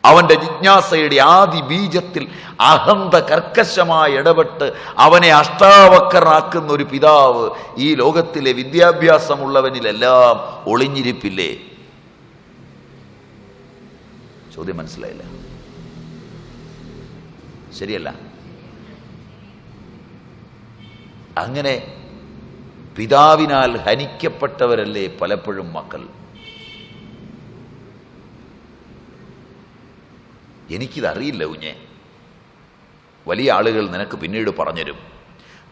അവൻ്റെ ജിജ്ഞാസയുടെ ആദി ബീജത്തിൽ അഹന്ത കർക്കശമായി ഇടപെട്ട് അവനെ അഷ്ടാവക്കരനാക്കുന്ന ഒരു പിതാവ് ഈ ലോകത്തിലെ വിദ്യാഭ്യാസമുള്ളവനിലെല്ലാം ഒളിഞ്ഞിരിപ്പില്ലേ? ചോദ്യം മനസ്സിലായില്ല? ശരിയല്ല? അങ്ങനെ പിതാവിനാൽ ഹനിക്കപ്പെട്ടവരല്ലേ പലപ്പോഴും മക്കൾ. എനിക്കിതറിയില്ല കുഞ്ഞെ. വലിയ ആളുകൾ നിനക്ക് പിന്നീട് പറഞ്ഞുതരും.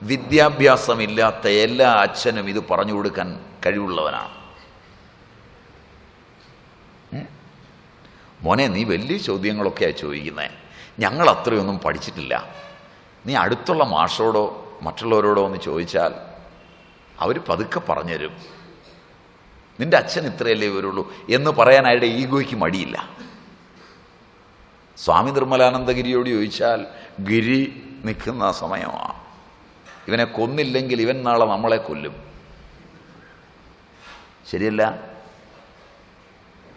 വിദ്യാഭ്യാസമില്ലാത്ത എല്ലാ അച്ഛനും ഇത് പറഞ്ഞു കൊടുക്കാൻ കഴിവുള്ളവനാണ്. മോനെ, നീ വലിയ ചോദ്യങ്ങളൊക്കെയാണ് ചോദിക്കുന്നത്. ഞങ്ങൾ അത്രയൊന്നും പഠിച്ചിട്ടില്ല. നീ അടുത്തുള്ള മാഷോടോ മറ്റുള്ളവരോടോ ഒന്ന് ചോദിച്ചാൽ അവർ പതുക്കെ പറഞ്ഞുതരും. നിന്റെ അച്ഛൻ ഇത്രയല്ലേ വരുള്ളൂ എന്ന് പറയാൻ അയാളുടെ ഈഗോയ്ക്ക് മടിയില്ല. സ്വാമി നിർമ്മലാനന്ദഗിരിയോട് ചോദിച്ചാൽ ഗിരി നിൽക്കുന്ന സമയമാണ്. ഇവനെ കൊന്നില്ലെങ്കിൽ ഇവൻ നാളെ നമ്മളെ കൊല്ലും. ശരിയല്ല?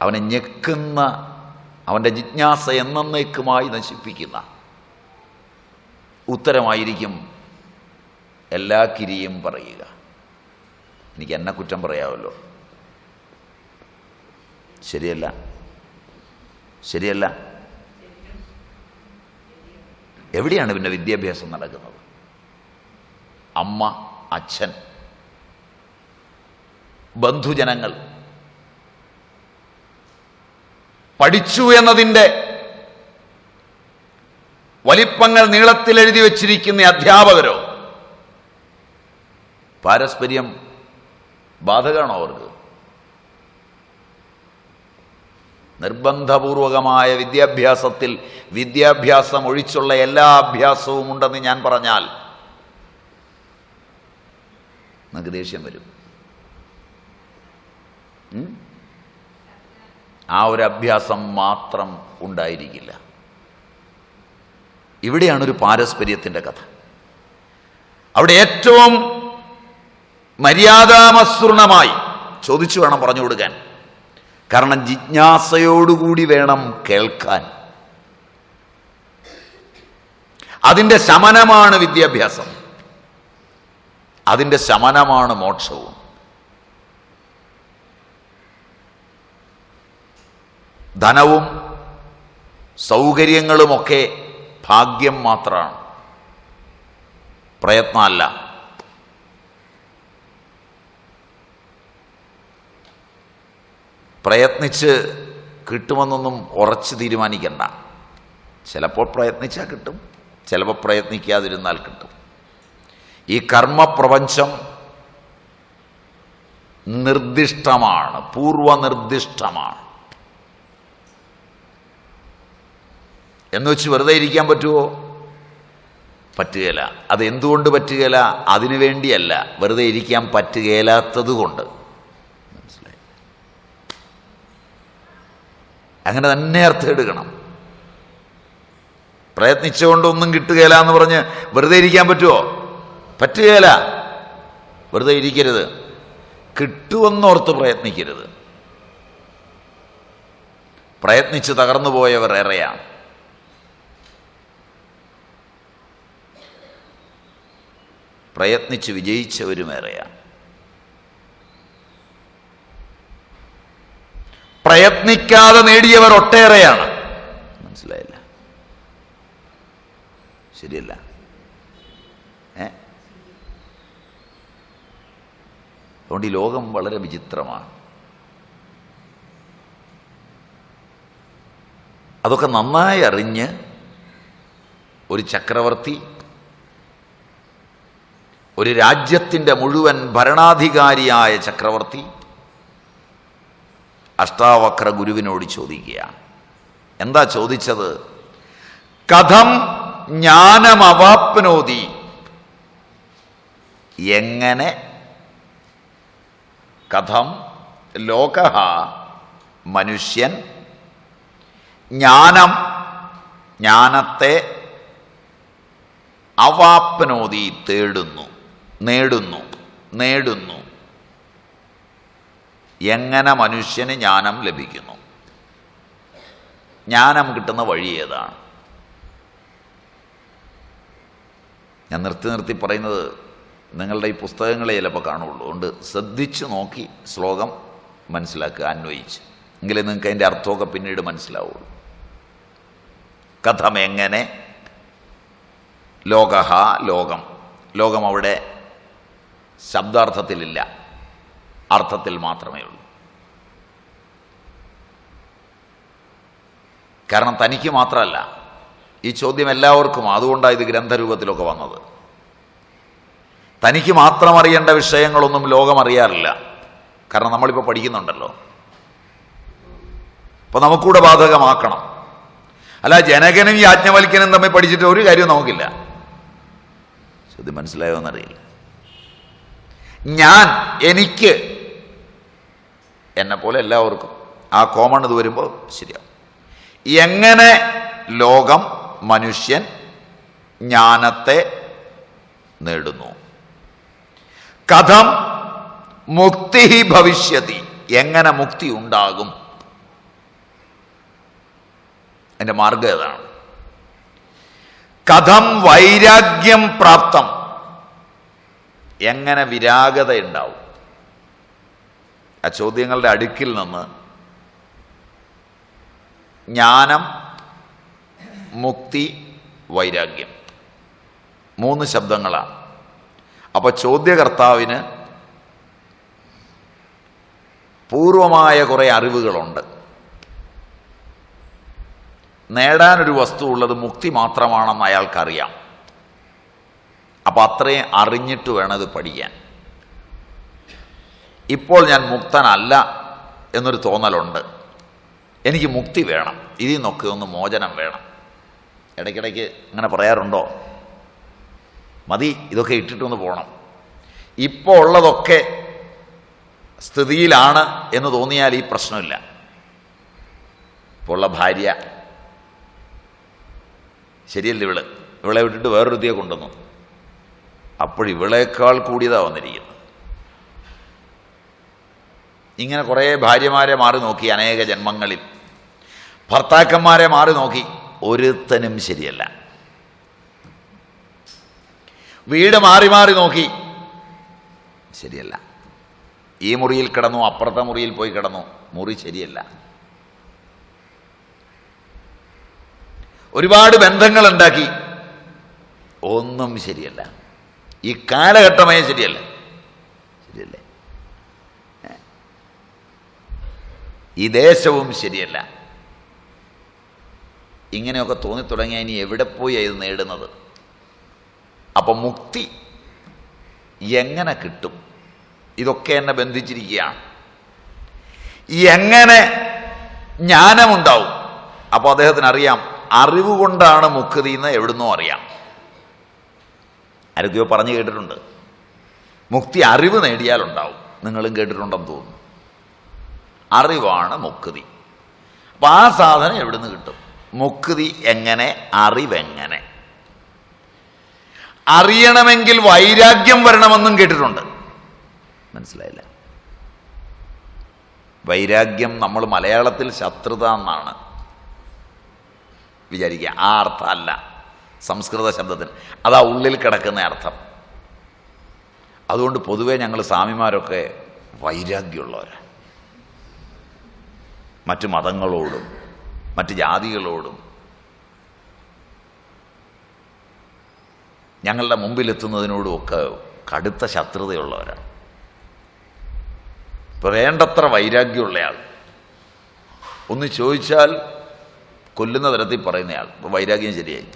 അവനെ ഞെക്കുന്ന, അവൻ്റെ ജിജ്ഞാസ എന്നേക്കുമായി നശിപ്പിക്കുന്ന ഉത്തരമായിരിക്കും എല്ലാ കിരിയും പറയുക. എനിക്ക് എന്നെ കുറ്റം പറയാമല്ലോ. ശരിയല്ല? എവിടെയാണ് പിന്നെ വിദ്യാഭ്യാസം നടക്കുന്നത്? അമ്മ, അച്ഛൻ, ബന്ധുജനങ്ങൾ, പഠിച്ചു എന്നതിൻ്റെ വലിപ്പങ്ങൾ നീളത്തിൽ എഴുതി വച്ചിരിക്കുന്ന അധ്യാപകരോ? പാരസ്പര്യം ബാധകമാണോ അവർക്ക്? നിർബന്ധപൂർവകമായ വിദ്യാഭ്യാസത്തിൽ വിദ്യാഭ്യാസം ഒഴിച്ചുള്ള എല്ലാ അഭ്യാസവും ഉണ്ടെന്ന് ഞാൻ പറഞ്ഞാൽ നിങ്ങൾക്ക് ദേഷ്യം വരും. ആ ഒരു അഭ്യാസം മാത്രം ഉണ്ടായിരിക്കില്ല. ഇവിടെയാണൊരു പാരസ്പര്യത്തിൻ്റെ കഥ. അവിടെ ഏറ്റവും മര്യാദാമസൃണമായി ചോദിച്ചു വേണം പറഞ്ഞു കൊടുക്കാൻ. കാരണം ജിജ്ഞാസയോടുകൂടി വേണം കേൾക്കാൻ. അതിൻ്റെ ശമനമാണ് വിദ്യാഭ്യാസം, അതിൻ്റെ ശമനമാണ് മോക്ഷവും. ധനവും സൗകര്യങ്ങളുമൊക്കെ ഭാഗ്യം മാത്രമാണ്, പ്രയത്നമല്ല. പ്രയത്നിച്ച് കിട്ടുമെന്നൊന്നും ഉറച്ച് തീരുമാനിക്കണ്ട. ചിലപ്പോൾ പ്രയത്നിച്ചാൽ കിട്ടും, ചിലപ്പോൾ പ്രയത്നിക്കാതിരുന്നാൽ കിട്ടും. ഈ കർമ്മപ്രപഞ്ചം നിർദ്ദിഷ്ടമാണ്, പൂർവനിർദ്ദിഷ്ടമാണ്. എന്ന് വെച്ച് വെറുതെ ഇരിക്കാൻ പറ്റുമോ? പറ്റുകയില്ല. അത് എന്തുകൊണ്ട് പറ്റുകയില്ല? അതിനു വേണ്ടിയല്ല, വെറുതെ ഇരിക്കാൻ പറ്റുകയില്ലാത്തത് കൊണ്ട്. മനസ്സിലായി? അങ്ങനെ തന്നെ അർത്ഥം എടുക്കണം. പ്രയത്നിച്ചുകൊണ്ടൊന്നും കിട്ടുകയില്ല എന്ന് പറഞ്ഞ് വെറുതെ ഇരിക്കാൻ പറ്റുമോ? പറ്റുകയില്ല. വെറുതെ ഇരിക്കരുത്. കിട്ടുമെന്നോർത്ത് പ്രയത്നിക്കരുത്. പ്രയത്നിച്ച് തകർന്നു പോയവർ ഏറെയാണ്. പ്രയത്നിച്ച് വിജയിച്ചവരും ഏറെയാണ്. പ്രയത്നിക്കാതെ നേടിയവർ ഒട്ടേറെയാണ്. മനസ്സിലായില്ല? ശരിയല്ല? അതുകൊണ്ട് ഈ ലോകം വളരെ വിചിത്രമാണ്. അതൊക്കെ നന്നായി അറിഞ്ഞ് ഒരു ചക്രവർത്തി ഒരു രാജ്യത്തിൻ്റെ മുഴുവൻ ഭരണാധികാരിയായ ചക്രവർത്തി അഷ്ടാവക്ര ഗുരുവിനോട് ചോദിക്കുകയാണ്. എന്താ ചോദിച്ചത്? കഥം ജ്ഞാനമവാപ്നോതി, എങ്ങനെ, കഥം ലോകഃ മനുഷ്യൻ, ജ്ഞാനത്തെ അവാപ്നോതി നേടുന്നു. എങ്ങനെ മനുഷ്യന് ജ്ഞാനം ലഭിക്കുന്നു? ജ്ഞാനം കിട്ടുന്ന വഴി ഏതാണ്? ഞാൻ നിർത്തി പറയുന്നത് നിങ്ങളുടെ ഈ പുസ്തകങ്ങളെ ചിലപ്പോൾ കാണുള്ളൂ. അതുകൊണ്ട് ശ്രദ്ധിച്ച് നോക്കി ശ്ലോകം മനസ്സിലാക്കുക, അന്വയിച്ച്. എങ്കിലേ നിങ്ങൾക്ക് അതിൻ്റെ അർത്ഥമൊക്കെ പിന്നീട് മനസ്സിലാവുള്ളൂ. കഥം എങ്ങനെ, ലോകഃ ലോകം അവിടെ ശബ്ദാർത്ഥത്തിലില്ല, അർത്ഥത്തിൽ മാത്രമേ ഉള്ളൂ. കാരണം തനിക്ക് മാത്രമല്ല ഈ ചോദ്യം, എല്ലാവർക്കും. അതുകൊണ്ടാണ് ഇത് ഗ്രന്ഥരൂപത്തിലൊക്കെ വന്നത്. തനിക്ക് മാത്രം അറിയേണ്ട വിഷയങ്ങളൊന്നും ലോകം അറിയാറില്ല. കാരണം നമ്മളിപ്പോൾ പഠിക്കുന്നുണ്ടല്ലോ. അപ്പോൾ നമുക്കൂടെ ബാധകമാക്കണം. അല്ല, ജനകനും യാജ്ഞവൽക്യനും തമ്മിൽ പഠിച്ചിട്ട് ഒരു കാര്യവും നമുക്കില്ല. ചോദ്യം മനസ്സിലായോ എന്നറിയില്ല. എനിക്ക്, എന്നെ പോലെ എല്ലാവർക്കും ആ കോമൺ ഇത് വരുമ്പോൾ ശരിയാവും. എങ്ങനെ ലോകം, മനുഷ്യൻ ജ്ഞാനത്തെ നേടുന്നു? കഥം മുക്തി ഭവിഷ്യതി, എങ്ങനെ മുക്തി ഉണ്ടാകും? അതിൻ്റെ മാർഗം ഏതാണ്? കഥം വൈരാഗ്യം പ്രാപ്തം, എങ്ങനെ വിരാഗത ഉണ്ടാവും? ആ ചോദ്യങ്ങളുടെ അടുക്കിൽ നിന്ന് ജ്ഞാനം, മുക്തി, വൈരാഗ്യം, 3 ശബ്ദങ്ങളാണ്. അപ്പോൾ ചോദ്യകർത്താവിന് പൂർവമായ കുറേ അറിവുകളുണ്ട്. നേടാനൊരു വസ്തു ഉള്ളത് മുക്തി മാത്രമാണെന്ന് അയാൾക്കറിയാം. അപ്പം അത്രയും അറിഞ്ഞിട്ട് വേണം ഇത് പഠിക്കാൻ. ഇപ്പോൾ ഞാൻ മുക്തനല്ല എന്നൊരു തോന്നലുണ്ട്. എനിക്ക് മുക്തി വേണം, ഇതിൽ നിന്നൊക്കെ ഒന്ന് മോചനം വേണം. ഇടയ്ക്കിടയ്ക്ക് അങ്ങനെ പറയാറുണ്ടോ? മതി, ഇതൊക്കെ ഇട്ടിട്ടൊന്ന് പോകണം. ഇപ്പോൾ ഉള്ളതൊക്കെ സ്ഥിതിയിലാണ് എന്ന് തോന്നിയാൽ ഈ പ്രശ്നമില്ല. ഇപ്പോൾ ഉള്ള ഭാര്യ ശരിയല്ല, ഇവളെ വിട്ടിട്ട് വേറൊരുത്തിയെ കൊണ്ടുവന്നു. അപ്പോഴിവളേക്കാൾ കൂടിയതാണ് വന്നിരിക്കുന്നത്. ഇങ്ങനെ കുറേ ഭാര്യമാരെ മാറി നോക്കി അനേക ജന്മങ്ങളിൽ, ഭർത്താക്കന്മാരെ മാറി നോക്കി, ഒരുത്തനും ശരിയല്ല. വീട് മാറി മാറി നോക്കി, ശരിയല്ല. ഈ മുറിയിൽ കിടന്നു, അപ്പുറത്തെ മുറിയിൽ പോയി കിടന്നു, മുറി ശരിയല്ല. ഒരുപാട് ബന്ധങ്ങൾ ഉണ്ടാക്കി, ഒന്നും ശരിയല്ല. ഈ കാലഘട്ടമേ ശരിയല്ല. ശരിയല്ലേ? ഈ ദേശവും ശരിയല്ല. ഇങ്ങനെയൊക്കെ തോന്നിത്തുടങ്ങിയാൽ ഇനി എവിടെ പോയി ഇത് നേടുന്നത്? അപ്പം മുക്തി എങ്ങനെ കിട്ടും? ഇതൊക്കെ എന്നെ ബന്ധിച്ചിരിക്കുകയാണ്. എങ്ങനെ ജ്ഞാനമുണ്ടാവും? അപ്പോൾ അദ്ദേഹത്തിന് അറിയാം, അറിവ് കൊണ്ടാണ് മുക്തി എന്ന് എവിടുന്നോ അറിയാം. ആരൊക്കെയോ പറഞ്ഞു കേട്ടിട്ടുണ്ട്. മുക്തി അറിവ് നേടിയാലുണ്ടാവും. നിങ്ങളും കേട്ടിട്ടുണ്ടെന്ന് തോന്നുന്നു. അറിവാണ് മുക്തി. അപ്പം ആ സാധനം എവിടുന്ന് കിട്ടും? മുക്തി എങ്ങനെ? അറിവെങ്ങനെ? അറിയണമെങ്കിൽ വൈരാഗ്യം വരണമെന്നും കേട്ടിട്ടുണ്ട്. മനസ്സിലായില്ല? വൈരാഗ്യം നമ്മൾ മലയാളത്തിൽ ശത്രുത എന്നാണ് വിചാരിക്കുക. ആ അർത്ഥമല്ല സംസ്കൃത ശബ്ദത്തിന്. അതാ ഉള്ളിൽ കിടക്കുന്ന അർത്ഥം. അതുകൊണ്ട് പൊതുവെ ഞങ്ങൾ സ്വാമിമാരൊക്കെ വൈരാഗ്യമുള്ളവരാണ്. മറ്റു മതങ്ങളോടും മറ്റ് ജാതികളോടും ഞങ്ങളുടെ മുമ്പിലെത്തുന്നതിനോടുമൊക്കെ കടുത്ത ശത്രുതയുള്ളവരാണ്. ഇപ്പം വേണ്ടത്ര വൈരാഗ്യമുള്ളയാൾ, ഒന്ന് ചോദിച്ചാൽ കൊല്ലുന്ന തരത്തിൽ പറയുന്നയാൾ, ഇപ്പോൾ വൈരാഗ്യം ശരിയായി.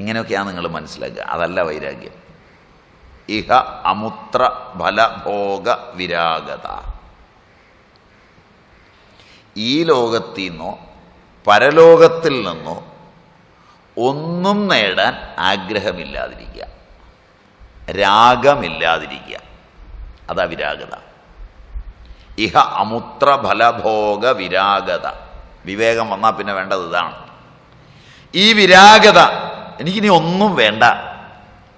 ഇങ്ങനെയൊക്കെയാണ് നിങ്ങൾ മനസ്സിലാക്കുക. അതല്ല വൈരാഗ്യം. ഇഹ അമുത്ര ഫലഭോഗ വിരാഗത. ഈ ലോകത്തിൽ നിന്നോ പരലോകത്തിൽ നിന്നോ ഒന്നും നേടാൻ ആഗ്രഹമില്ലാതിരിക്കുക, രാഗമില്ലാതിരിക്കുക. അതാ വിരാഗത. ഇഹ അമുത്ര ഫലഭോഗ വിരാഗത. വിവേകം വന്നാൽ പിന്നെ വേണ്ടത് ഇതാണ്. ഈ വിരാഗത, എനിക്കിനി ഒന്നും വേണ്ട,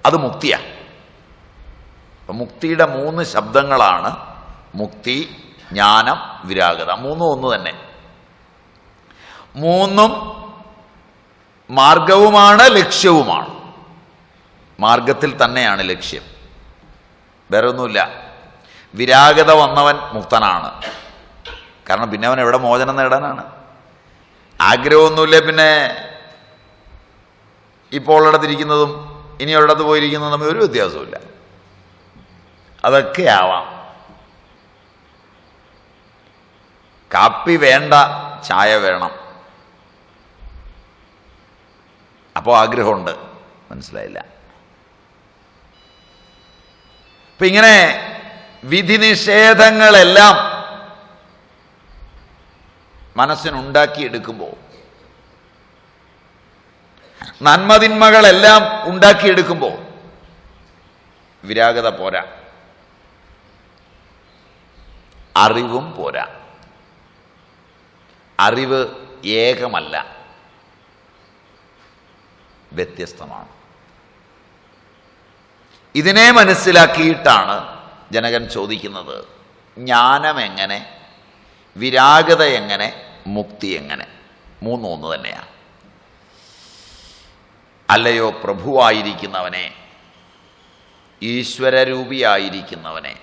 അത് മുക്തിയാണ്. അപ്പം മുക്തിയുടെ 3 ശബ്ദങ്ങളാണ് മുക്തി, ജ്ഞാനം, വിരാഗത. 3 ഒന്ന് തന്നെ. 3 മാർഗവുമാണ് ലക്ഷ്യവുമാണ്. മാർഗത്തിൽ തന്നെയാണ് ലക്ഷ്യം, വേറെ ഒന്നുമില്ല. വിരാഗത വന്നവൻ മുക്തനാണ്. കാരണം പിന്നെ അവൻ എവിടെ മോചനം നേടാനാണ്? ആഗ്രഹമൊന്നുമില്ല. പിന്നെ ഇപ്പോൾ ഉള്ളിടത്തിരിക്കുന്നതും ഇനി ഉള്ളിടത്ത് പോയിരിക്കുന്നതും തമ്മിൽ ഒരു വ്യത്യാസമില്ല. അതൊക്കെ ആവാം. കാപ്പി വേണ്ട, ചായ വേണം. അപ്പോൾ ആഗ്രഹമുണ്ട്. മനസ്സിലായില്ല? അപ്പൊ ഇങ്ങനെ വിധി നിഷേധങ്ങളെല്ലാം മനസ്സിനുണ്ടാക്കിയെടുക്കുമ്പോൾ, നന്മതിന്മകളെല്ലാം ഉണ്ടാക്കിയെടുക്കുമ്പോൾ വിരാഗത പോരാ, അറിവും പോരാ. അറിവ് ഏകമല്ല, വ്യത്യസ്തമാണ്. ഇതിനെ മനസ്സിലാക്കിയിട്ടാണ് ജനകൻ ചോദിക്കുന്നത്, ജ്ഞാനം എങ്ങനെ, വിരാഗത എങ്ങനെ, മുക്തി എങ്ങനെ? 3 ഒന്ന് തന്നെയാണ്. അല്ലയോ പ്രഭുവായിരിക്കുന്നവനെ, ഈശ്വരരൂപിയായിരിക്കുന്നവനെ,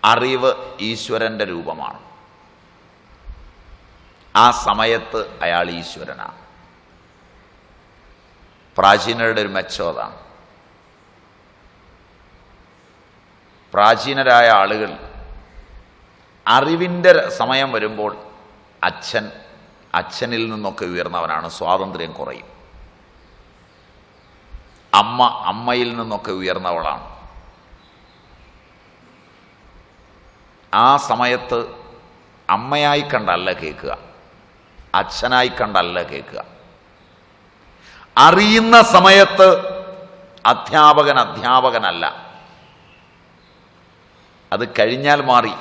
അറിവ് ഈശ്വരൻ്റെ രൂപമാണ്. ആ സമയത്ത് അയാൾ ഈശ്വരനാണ്. പ്രാചീനരുടെ ഒരു മെച്ചോതാണ്. പ്രാചീനരായ ആളുകൾ അറിവിൻ്റെ സമയം വരുമ്പോൾ അച്ഛനിൽ നിന്നൊക്കെ ഉയർന്നവനാണ്, സ്വാതന്ത്ര്യം കുറയും. അമ്മയിൽ നിന്നൊക്കെ ഉയർന്നവളാണ്. ആ സമയത്ത് അമ്മയായി കണ്ടല്ല കേൾക്കുക, അച്ഛനായി കണ്ടല്ല കേൾക്കുക. അറിയുന്ന സമയത്ത് അധ്യാപകനല്ല. അത് കഴിഞ്ഞാൽ മാറി,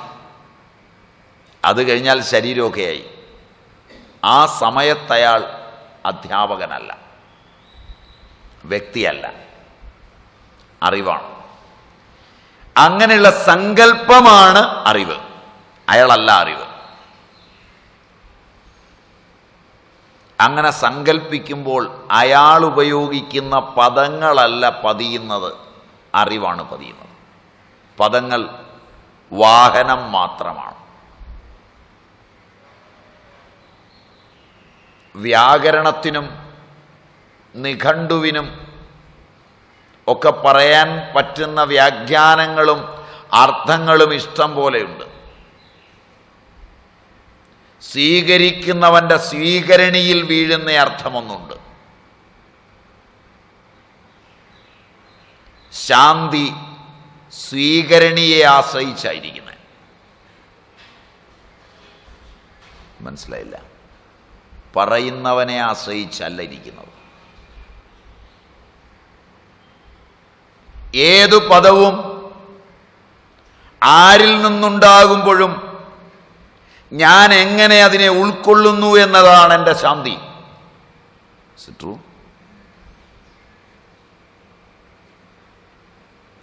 അത് കഴിഞ്ഞാൽ ശരീരമൊക്കെയായി. ആ സമയത്തയാൾ അധ്യാപകനല്ല, വ്യക്തിയല്ല, അറിവാണ്. അങ്ങനെയുള്ള സങ്കല്പമാണ് അറിവ്, അയാളല്ല അറിവ്. അങ്ങനെ സങ്കല്പിക്കുമ്പോൾ അയാൾ ഉപയോഗിക്കുന്ന പദങ്ങളല്ല പതിയുന്നത്, അറിവാണ് പതിയുന്നത്. പദങ്ങൾ വാഹനം മാത്രമാണ്. വ്യാകരണത്തിനും നിഘണ്ടുവിനും ഒക്കെ പറയാൻ പറ്റുന്ന വ്യാഖ്യാനങ്ങളും അർത്ഥങ്ങളും ഇഷ്ടം പോലെയുണ്ട്. സ്വീകരിക്കുന്നവൻ്റെ സ്വീകരണിയിൽ വീഴുന്ന അർത്ഥമൊന്നുണ്ട്. ശാന്തി സ്വീകരണിയെ ആശ്രയിച്ചായിരിക്കുന്നത്. മനസ്സിലായില്ല? പറയുന്നവനെ ആശ്രയിച്ചല്ല ഇരിക്കുന്നത്. ഏതു പദവും ആരിൽ നിന്നുണ്ടാകുമ്പോഴും ഞാൻ എങ്ങനെ അതിനെ ഉൾക്കൊള്ളുന്നു എന്നതാണ് എൻ്റെ ശാന്തി. ട്രൂ.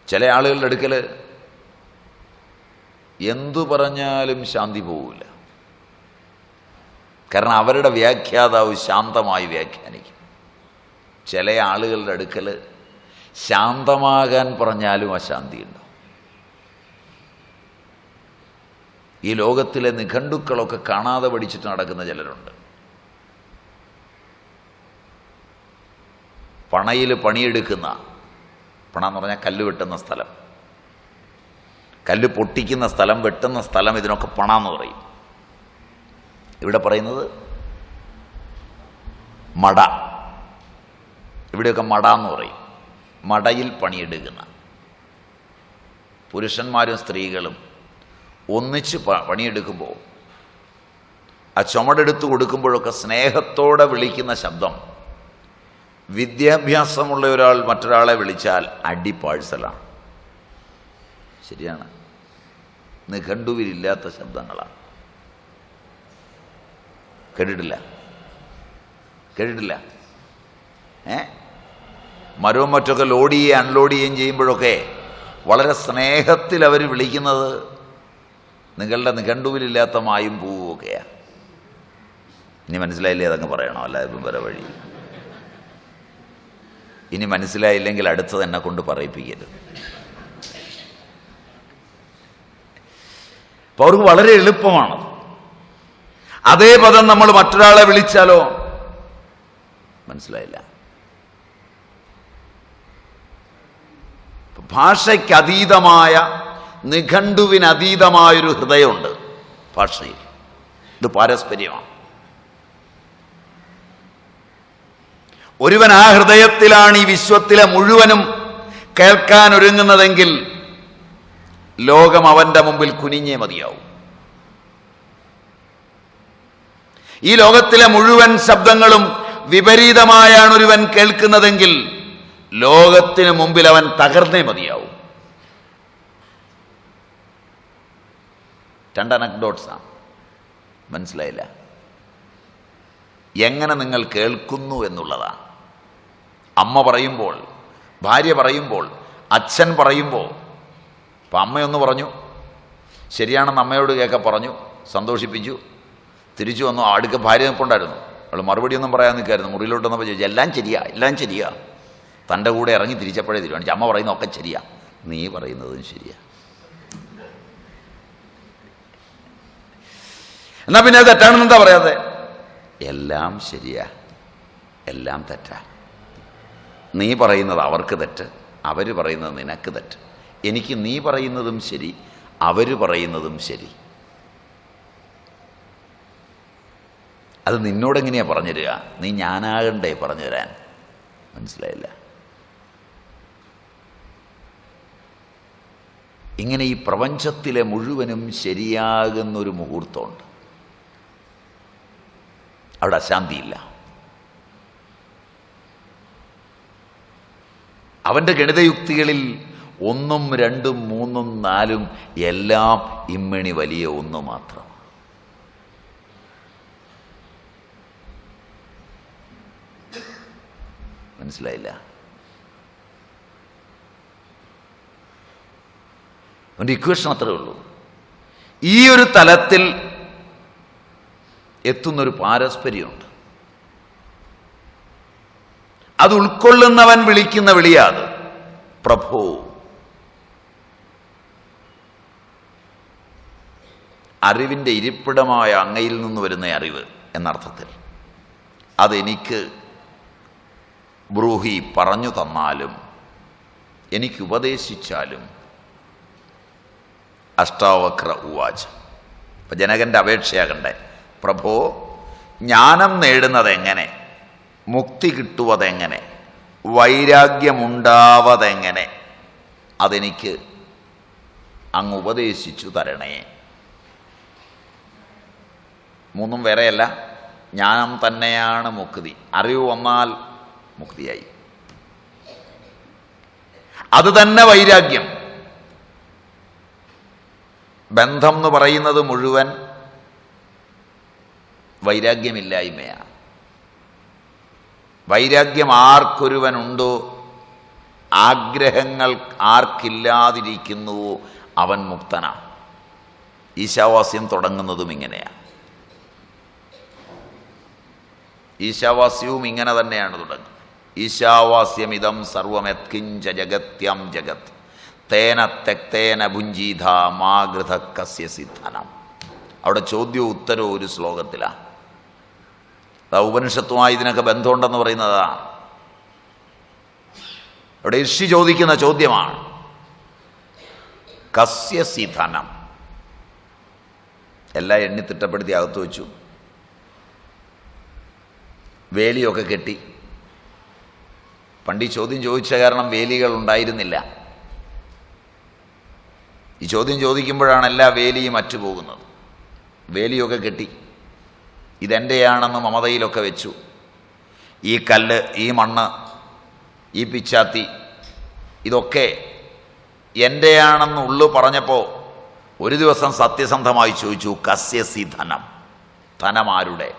ചില ആളുകളുടെ അടുക്കൽ എന്തു പറഞ്ഞാലും ശാന്തി പോവില്ല. കാരണം അവരുടെ വ്യാഖ്യാതാവ് ശാന്തമായി വ്യാഖ്യാനിക്കും. ചില ആളുകളുടെ അടുക്കൽ ശാന്തമാകാൻ പറഞ്ഞാലും അശാന്തിയുണ്ട്. ഈ ലോകത്തിലെ നിഘണ്ടുക്കളൊക്കെ കാണാതെ പഠിച്ചിട്ട് നടക്കുന്ന ചിലരുണ്ട്. പണയിൽ പണിയെടുക്കുന്ന, പണ എന്ന് പറഞ്ഞാൽ കല്ല് വെട്ടുന്ന സ്ഥലം, കല്ല് പൊട്ടിക്കുന്ന സ്ഥലം, വെട്ടുന്ന സ്ഥലം, ഇതിനൊക്കെ പണ എന്ന് പറയും. ഇവിടെ പറയുന്നത് മട, ഇവിടെയൊക്കെ മട എന്ന് പറയും. മടയിൽ പണിയെടുക്കുന്ന പുരുഷന്മാരും സ്ത്രീകളും ഒന്നിച്ച് പണിയെടുക്കുമ്പോൾ ആ ചുമടെടുത്ത് കൊടുക്കുമ്പോഴൊക്കെ സ്നേഹത്തോടെ വിളിക്കുന്ന ശബ്ദം വിദ്യാഭ്യാസമുള്ള ഒരാൾ മറ്റൊരാളെ വിളിച്ചാൽ അടി പാഴ്സലാണ്. ശരിയാണ്. നിഘണ്ടുവിലില്ലാത്ത ശബ്ദങ്ങളാണ്. കേട്ടിട്ടില്ല? മരവും മറ്റൊക്കെ ലോഡ് ചെയ്യുകയും അൺലോഡ് ചെയ്യുകയും ചെയ്യുമ്പോഴൊക്കെ വളരെ സ്നേഹത്തിൽ അവർ വിളിക്കുന്നത് നിങ്ങളുടെ നിഘണ്ടുവിലില്ലാത്ത മായും പൂവും ഒക്കെയാണ്. ഇനി മനസ്സിലായില്ലേ? അതങ്ങ് പറയണോ? അല്ലാതെ ഇപ്പം വരെ വഴി. ഇനി മനസ്സിലായില്ലെങ്കിൽ അടുത്തത് എന്നെ കൊണ്ട് പറയിപ്പിക്കരുത്. അപ്പോൾ അവർക്ക് വളരെ എളുപ്പമാണ്. അതേ പദം നമ്മൾ മറ്റൊരാളെ വിളിച്ചാലോ മനസ്സിലായില്ല. ഭാഷയ്ക്കതീതമായ, നിഘണ്ടുവിനതീതമായൊരു ഹൃദയമുണ്ട് ഭാഷയിൽ. ഇത് പാരസ്പര്യമാണ്. ഒരുവൻ ആ ഹൃദയത്തിലാണ് ഈ വിശ്വത്തിലെ മുഴുവനും കേൾക്കാൻ ഒരുങ്ങുന്നതെങ്കിൽ ലോകം അവൻ്റെ മുമ്പിൽ കുനിഞ്ഞേ മതിയാവും. ഈ ലോകത്തിലെ മുഴുവൻ ശബ്ദങ്ങളും വിപരീതമായാണ് ഒരുവൻ കേൾക്കുന്നതെങ്കിൽ ലോകത്തിന് മുമ്പിൽ അവൻ തകർന്നേ മതിയാവും. രണ്ട് അനക്ഡോട്ട്സാണ്. മനസ്സിലായില്ല? എങ്ങനെ നിങ്ങൾ കേൾക്കുന്നു എന്നുള്ളതാണ്. അമ്മ പറയുമ്പോൾ, ഭാര്യ പറയുമ്പോൾ, അച്ഛൻ പറയുമ്പോൾ, അപ്പം അമ്മയൊന്ന് പറഞ്ഞു, ശരിയാണെന്ന് അമ്മയോട് കേൾക്കാൻ പറഞ്ഞു, സന്തോഷിപ്പിച്ചു, തിരിച്ചു വന്നു. അടുക്ക ഭാര്യ നിൽപ്പുണ്ടായിരുന്നു. അവൾ മറുപടിയൊന്നും പറയാൻ നിൽക്കായിരുന്നു. മുറിയിലോട്ട് വന്നപ്പോൾ ചോദിച്ചു, എല്ലാം ശരിയാ. തൻ്റെ കൂടെ ഇറങ്ങി തിരിച്ചപ്പോഴേ തീരുമാനിച്ചു, അമ്മ പറയുന്നതൊക്കെ ശരിയാ, നീ പറയുന്നതും ശരിയാ. എന്നാ പിന്നെ അത് തെറ്റാണെന്ന് എന്താ പറയാതെ? എല്ലാം ശരിയാ, എല്ലാം തെറ്റാ. നീ പറയുന്നത് അവർക്ക് തെറ്റ്, അവർ പറയുന്നത് നിനക്ക് തെറ്റ്. എനിക്ക് നീ പറയുന്നതും ശരി, അവർ പറയുന്നതും ശരി. അത് നിന്നോടെങ്ങനെയാണ് പറഞ്ഞു തരിക? നീ ഞാനാകണ്ടേ പറഞ്ഞു തരാൻ? മനസ്സിലായില്ല? ഇങ്ങനെ ഈ പ്രപഞ്ചത്തിലെ മുഴുവനും ശരിയാകുന്നൊരു മുഹൂർത്തമുണ്ട്. അവിടെ അശാന്തിയില്ല. അവൻ്റെ ഗണിതയുക്തികളിൽ 1, 2, 3, 4 എല്ലാം ഇമ്മണി വലിയ ഒന്ന് മാത്രം. മനസ്സിലായില്ല? അവൻ്റെ ഇക്വേഷൻ അത്രേ ഉള്ളൂ. ഈ ഒരു തലത്തിൽ എത്തുന്നൊരു പാരസ്പര്യമുണ്ട്. അത് ഉൾക്കൊള്ളുന്നവൻ വിളിക്കുന്ന വിളിയാത് പ്രഭോ. അറിവിൻ്റെ ഇരിപ്പിടമായ അങ്ങയിൽ നിന്ന് വരുന്ന അറിവ് എന്നർത്ഥത്തിൽ അതെനിക്ക് ബ്രൂഹി പറഞ്ഞു തന്നാലും എനിക്ക് ഉപദേശിച്ചാലും അഷ്ടാവക്ര ഉവാച. ഇപ്പം ജനകൻ്റെ അപേക്ഷയാകണ്ടേ, പ്രഭോ ജ്ഞാനം നേടുന്നതെങ്ങനെ, മുക്തി കിട്ടുവതെങ്ങനെ, വൈരാഗ്യമുണ്ടാവതെങ്ങനെ, അതെനിക്ക് അങ്ങ് ഉപദേശിച്ചു തരണേ. മൂന്നും വേറെയല്ല, ജ്ഞാനം തന്നെയാണ് മുക്തി. അറിവ് വന്നാൽ മുക്തിയായി. അത് തന്നെ വൈരാഗ്യം. ബന്ധം എന്ന് പറയുന്നത് മുഴുവൻ വൈരാഗ്യമില്ലായ്മയാണ്. വൈരാഗ്യം ആർക്കൊരുവനുണ്ടോ, ആഗ്രഹങ്ങൾ ആർക്കില്ലാതിരിക്കുന്നുവോ അവൻ മുക്തനാണ്. ഈശാവാസ്യം തുടങ്ങുന്നതും ഇങ്ങനെയാണ്. ഈശാവാസ്യവും ഇങ്ങനെ തന്നെയാണ് തുടങ്ങുന്നത്. ഈശാവാസ്യമിതം സർവമെത്കിഞ്ച ജഗത്യം ജഗത് തേന തെക്തേന ഭുഞ്ചീധ മാഗൃത കസ്യ സിദ്ധനം. അവിടെ ചോദ്യവും ഉത്തരവും ഒരു ശ്ലോകത്തിലാണ്. ഉപനിഷത്തുമായി ഇതിനൊക്കെ ബന്ധമുണ്ടെന്ന് പറയുന്നതാണ്. അവിടെ ഋഷി ചോദിക്കുന്ന ചോദ്യമാണ്, കസ്യ സിധനം. എല്ലാം എണ്ണി തിട്ടപ്പെടുത്തി അകത്ത് വെച്ചു, വേലിയൊക്കെ കെട്ടി. പണ്ട് ഈ ചോദ്യം ചോദിച്ച കാരണം വേലികൾ ഉണ്ടായിരുന്നില്ല. ഈ ചോദ്യം ചോദിക്കുമ്പോഴാണ് എല്ലാ വേലിയും അറ്റുപോകുന്നത്. വേലിയൊക്കെ കെട്ടി, ഇതെൻ്റെയാണെന്ന് മമതയിലൊക്കെ വെച്ചു. ഈ കല്ല്, ഈ മണ്ണ്, ഈ പിച്ചാത്തി, ഇതൊക്കെ എൻ്റെയാണെന്ന് ഉള്ളു പറഞ്ഞപ്പോൾ ഒരു ദിവസം സത്യസന്ധമായി ചോദിച്ചു, കസ്യസി ധനം, ധനമാരുടെ?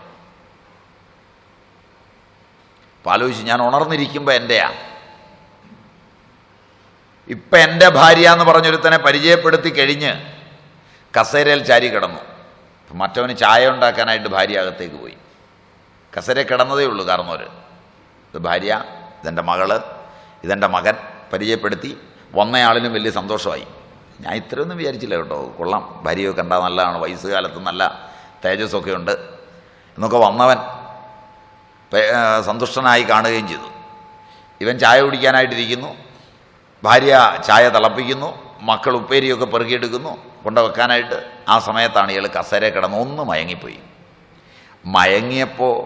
ആലോചിച്ച്, ഞാൻ ഉണർന്നിരിക്കുമ്പോൾ എൻ്റെയാ. ഇപ്പം എൻ്റെ ഭാര്യ എന്ന് പറഞ്ഞൊരുത്തനെ പരിചയപ്പെടുത്തി കഴിഞ്ഞ് കസേരയിൽ ചാരി കിടന്നു. മറ്റവന് ചായ ഉണ്ടാക്കാനായിട്ട് ഭാര്യ അകത്തേക്ക് പോയി. കസേര കിടന്നതേ ഉള്ളൂ കാരണവര്. ഇത് ഭാര്യ, ഇതെൻ്റെ മകള്, ഇതെൻ്റെ മകൻ പരിചയപ്പെടുത്തി. വന്നയാളിനും വലിയ സന്തോഷമായി. ഞാൻ ഇത്രയൊന്നും വിചാരിച്ചില്ല കേട്ടോ. കൊള്ളാം, ഭാര്യയൊക്കെ കണ്ടാൽ നല്ലതാണ്, വയസ്സുകാലത്ത് നല്ല തേജസ്സൊക്കെ ഉണ്ട് എന്നൊക്കെ വന്നവൻ സന്തുഷ്ടനായി കാണുകയും ചെയ്തു. ഇവൻ ചായ കുടിക്കാനായിട്ടിരിക്കുന്നു, ഭാര്യ ചായ തിളപ്പിക്കുന്നു, മക്കൾ ഉപ്പേരിയൊക്കെ പെറുകിയെടുക്കുന്നു കൊണ്ട വെക്കാനായിട്ട്. ആ സമയത്താണ് ഇയാൾ കസേര കിടന്ന് ഒന്ന് മയങ്ങിപ്പോയി. മയങ്ങിയപ്പോൾ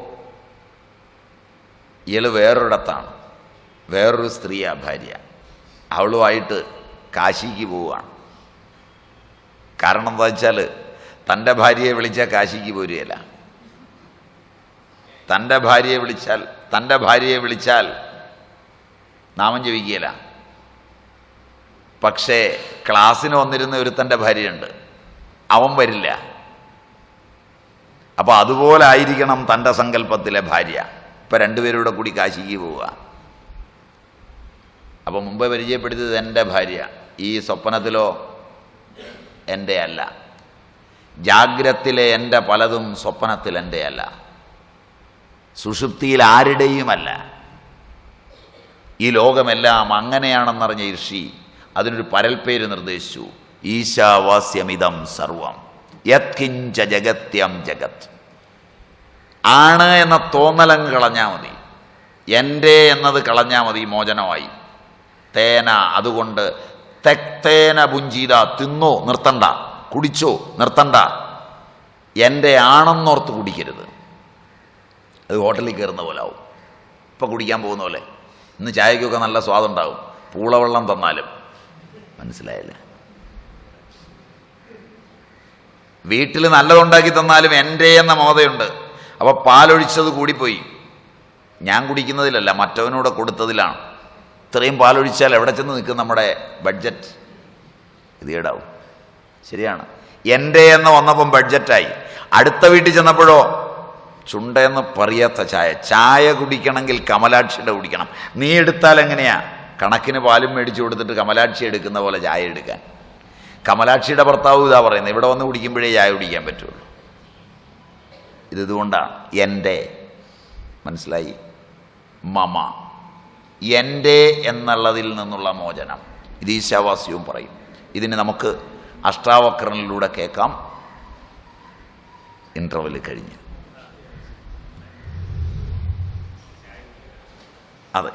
ഇയാൾ വേറൊരിടത്താണ്, വേറൊരു സ്ത്രീയാ ഭാര്യ. അവളുമായിട്ട് കാശിക്ക് പോവുകയാണ്. കാരണം എന്താ വെച്ചാൽ തൻ്റെ ഭാര്യയെ വിളിച്ചാൽ കാശിക്ക് പോരുകയില്ല. തൻ്റെ ഭാര്യയെ വിളിച്ചാൽ നാമം ജപിക്കുകയില്ല. പക്ഷേ ക്ലാസ്സിന് വന്നിരുന്ന ഒരുത്തൻ്റെ ഭാര്യയുണ്ട്, അവൻ വരില്ല. അപ്പോൾ അതുപോലെ ആയിരിക്കണം തൻ്റെ സങ്കല്പത്തിലെ ഭാര്യ. ഇപ്പം രണ്ടുപേരുടെ കൂടി കാശിക്ക് പോവുക. അപ്പോൾ മുമ്പ് പരിചയപ്പെടുത്തിയത് എൻ്റെ ഭാര്യ, ഈ സ്വപ്നത്തിലോ എൻ്റെ അല്ല. ജാഗ്രത്തിലെ എൻ്റെ പലതും സ്വപ്നത്തിൽ എൻ്റെ അല്ല, സുഷുപ്തിയിൽ ആരുടെയുമല്ല. ഈ ലോകമെല്ലാം അങ്ങനെയാണെന്നറിഞ്ഞ ഋഷി അതിനൊരു പരൽപ്പേര് നിർദ്ദേശിച്ചു, ഈശാവാസ്യമിതം സർവം യത്കിഞ്ച ജഗത്യം ജഗത്. ആണ് എന്ന തോന്നലങ്ങ് കളഞ്ഞാൽ മതി, എൻ്റെ എന്നത് കളഞ്ഞാൽ മതി, മോചനമായി. തേന, അതുകൊണ്ട് തെക്തേന ഭുഞ്ചീത, തിന്നോ നിർത്തണ്ട, കുടിച്ചോ നിർത്തണ്ട. എൻ്റെ ആണെന്നോർത്ത് കുടിക്കരുത്. അത് ഹോട്ടലിൽ കയറുന്ന പോലെ ആവും. ഇപ്പം കുടിക്കാൻ പോകുന്ന പോലെ. ഇന്ന് ചായക്കൊക്കെ നല്ല സ്വാദുണ്ടാവും, പൂളവെള്ളം തന്നാലും. മനസ്സിലായില്ലേ? വീട്ടിൽ നല്ലതുണ്ടാക്കി തന്നാലും എൻ്റെ എന്ന മമതയുണ്ട്. അപ്പോൾ പാലൊഴിച്ചത് കൂടിപ്പോയി. ഞാൻ കുടിക്കുന്നതിലല്ല, മറ്റവനൂടെ കൊടുത്തതിലാണ്. ഇത്രയും പാലൊഴിച്ചാൽ എവിടെ ചെന്ന് നിൽക്കും നമ്മുടെ ബഡ്ജറ്റ്? ഇത് കേടാവും. ശരിയാണ്. എൻ്റെ എന്ന് വന്നപ്പം ബഡ്ജറ്റായി. അടുത്ത വീട്ടിൽ ചെന്നപ്പോഴോ ചുണ്ടെന്ന് പറയാത്ത ചായ കുടിക്കണമെങ്കിൽ കമലാക്ഷിയുടെ കുടിക്കണം. നീ എടുത്താൽ എങ്ങനെയാ? കണക്കിന് പാലും മേടിച്ചു കൊടുത്തിട്ട് കമലാക്ഷി എടുക്കുന്ന പോലെ ചായ എടുക്കാൻ. കമലാക്ഷിയുടെ ഭർത്താവ് ഇതാ പറയുന്നത്, ഇവിടെ വന്ന് കുടിക്കുമ്പോഴേ ചായ കുടിക്കാൻ പറ്റുള്ളൂ. ഇതുകൊണ്ടാണ് എൻ്റെ. മനസ്സിലായി? മമ, എൻ്റെ എന്നുള്ളതിൽ നിന്നുള്ള മോചനം. ഇത് ഈശാവാസ്യവും പറയും. ഇതിന് നമുക്ക് അഷ്ടാവക്രനിലൂടെ കേൾക്കാം. ഇൻ്റർവെൽ കഴിഞ്ഞ്. അതെ.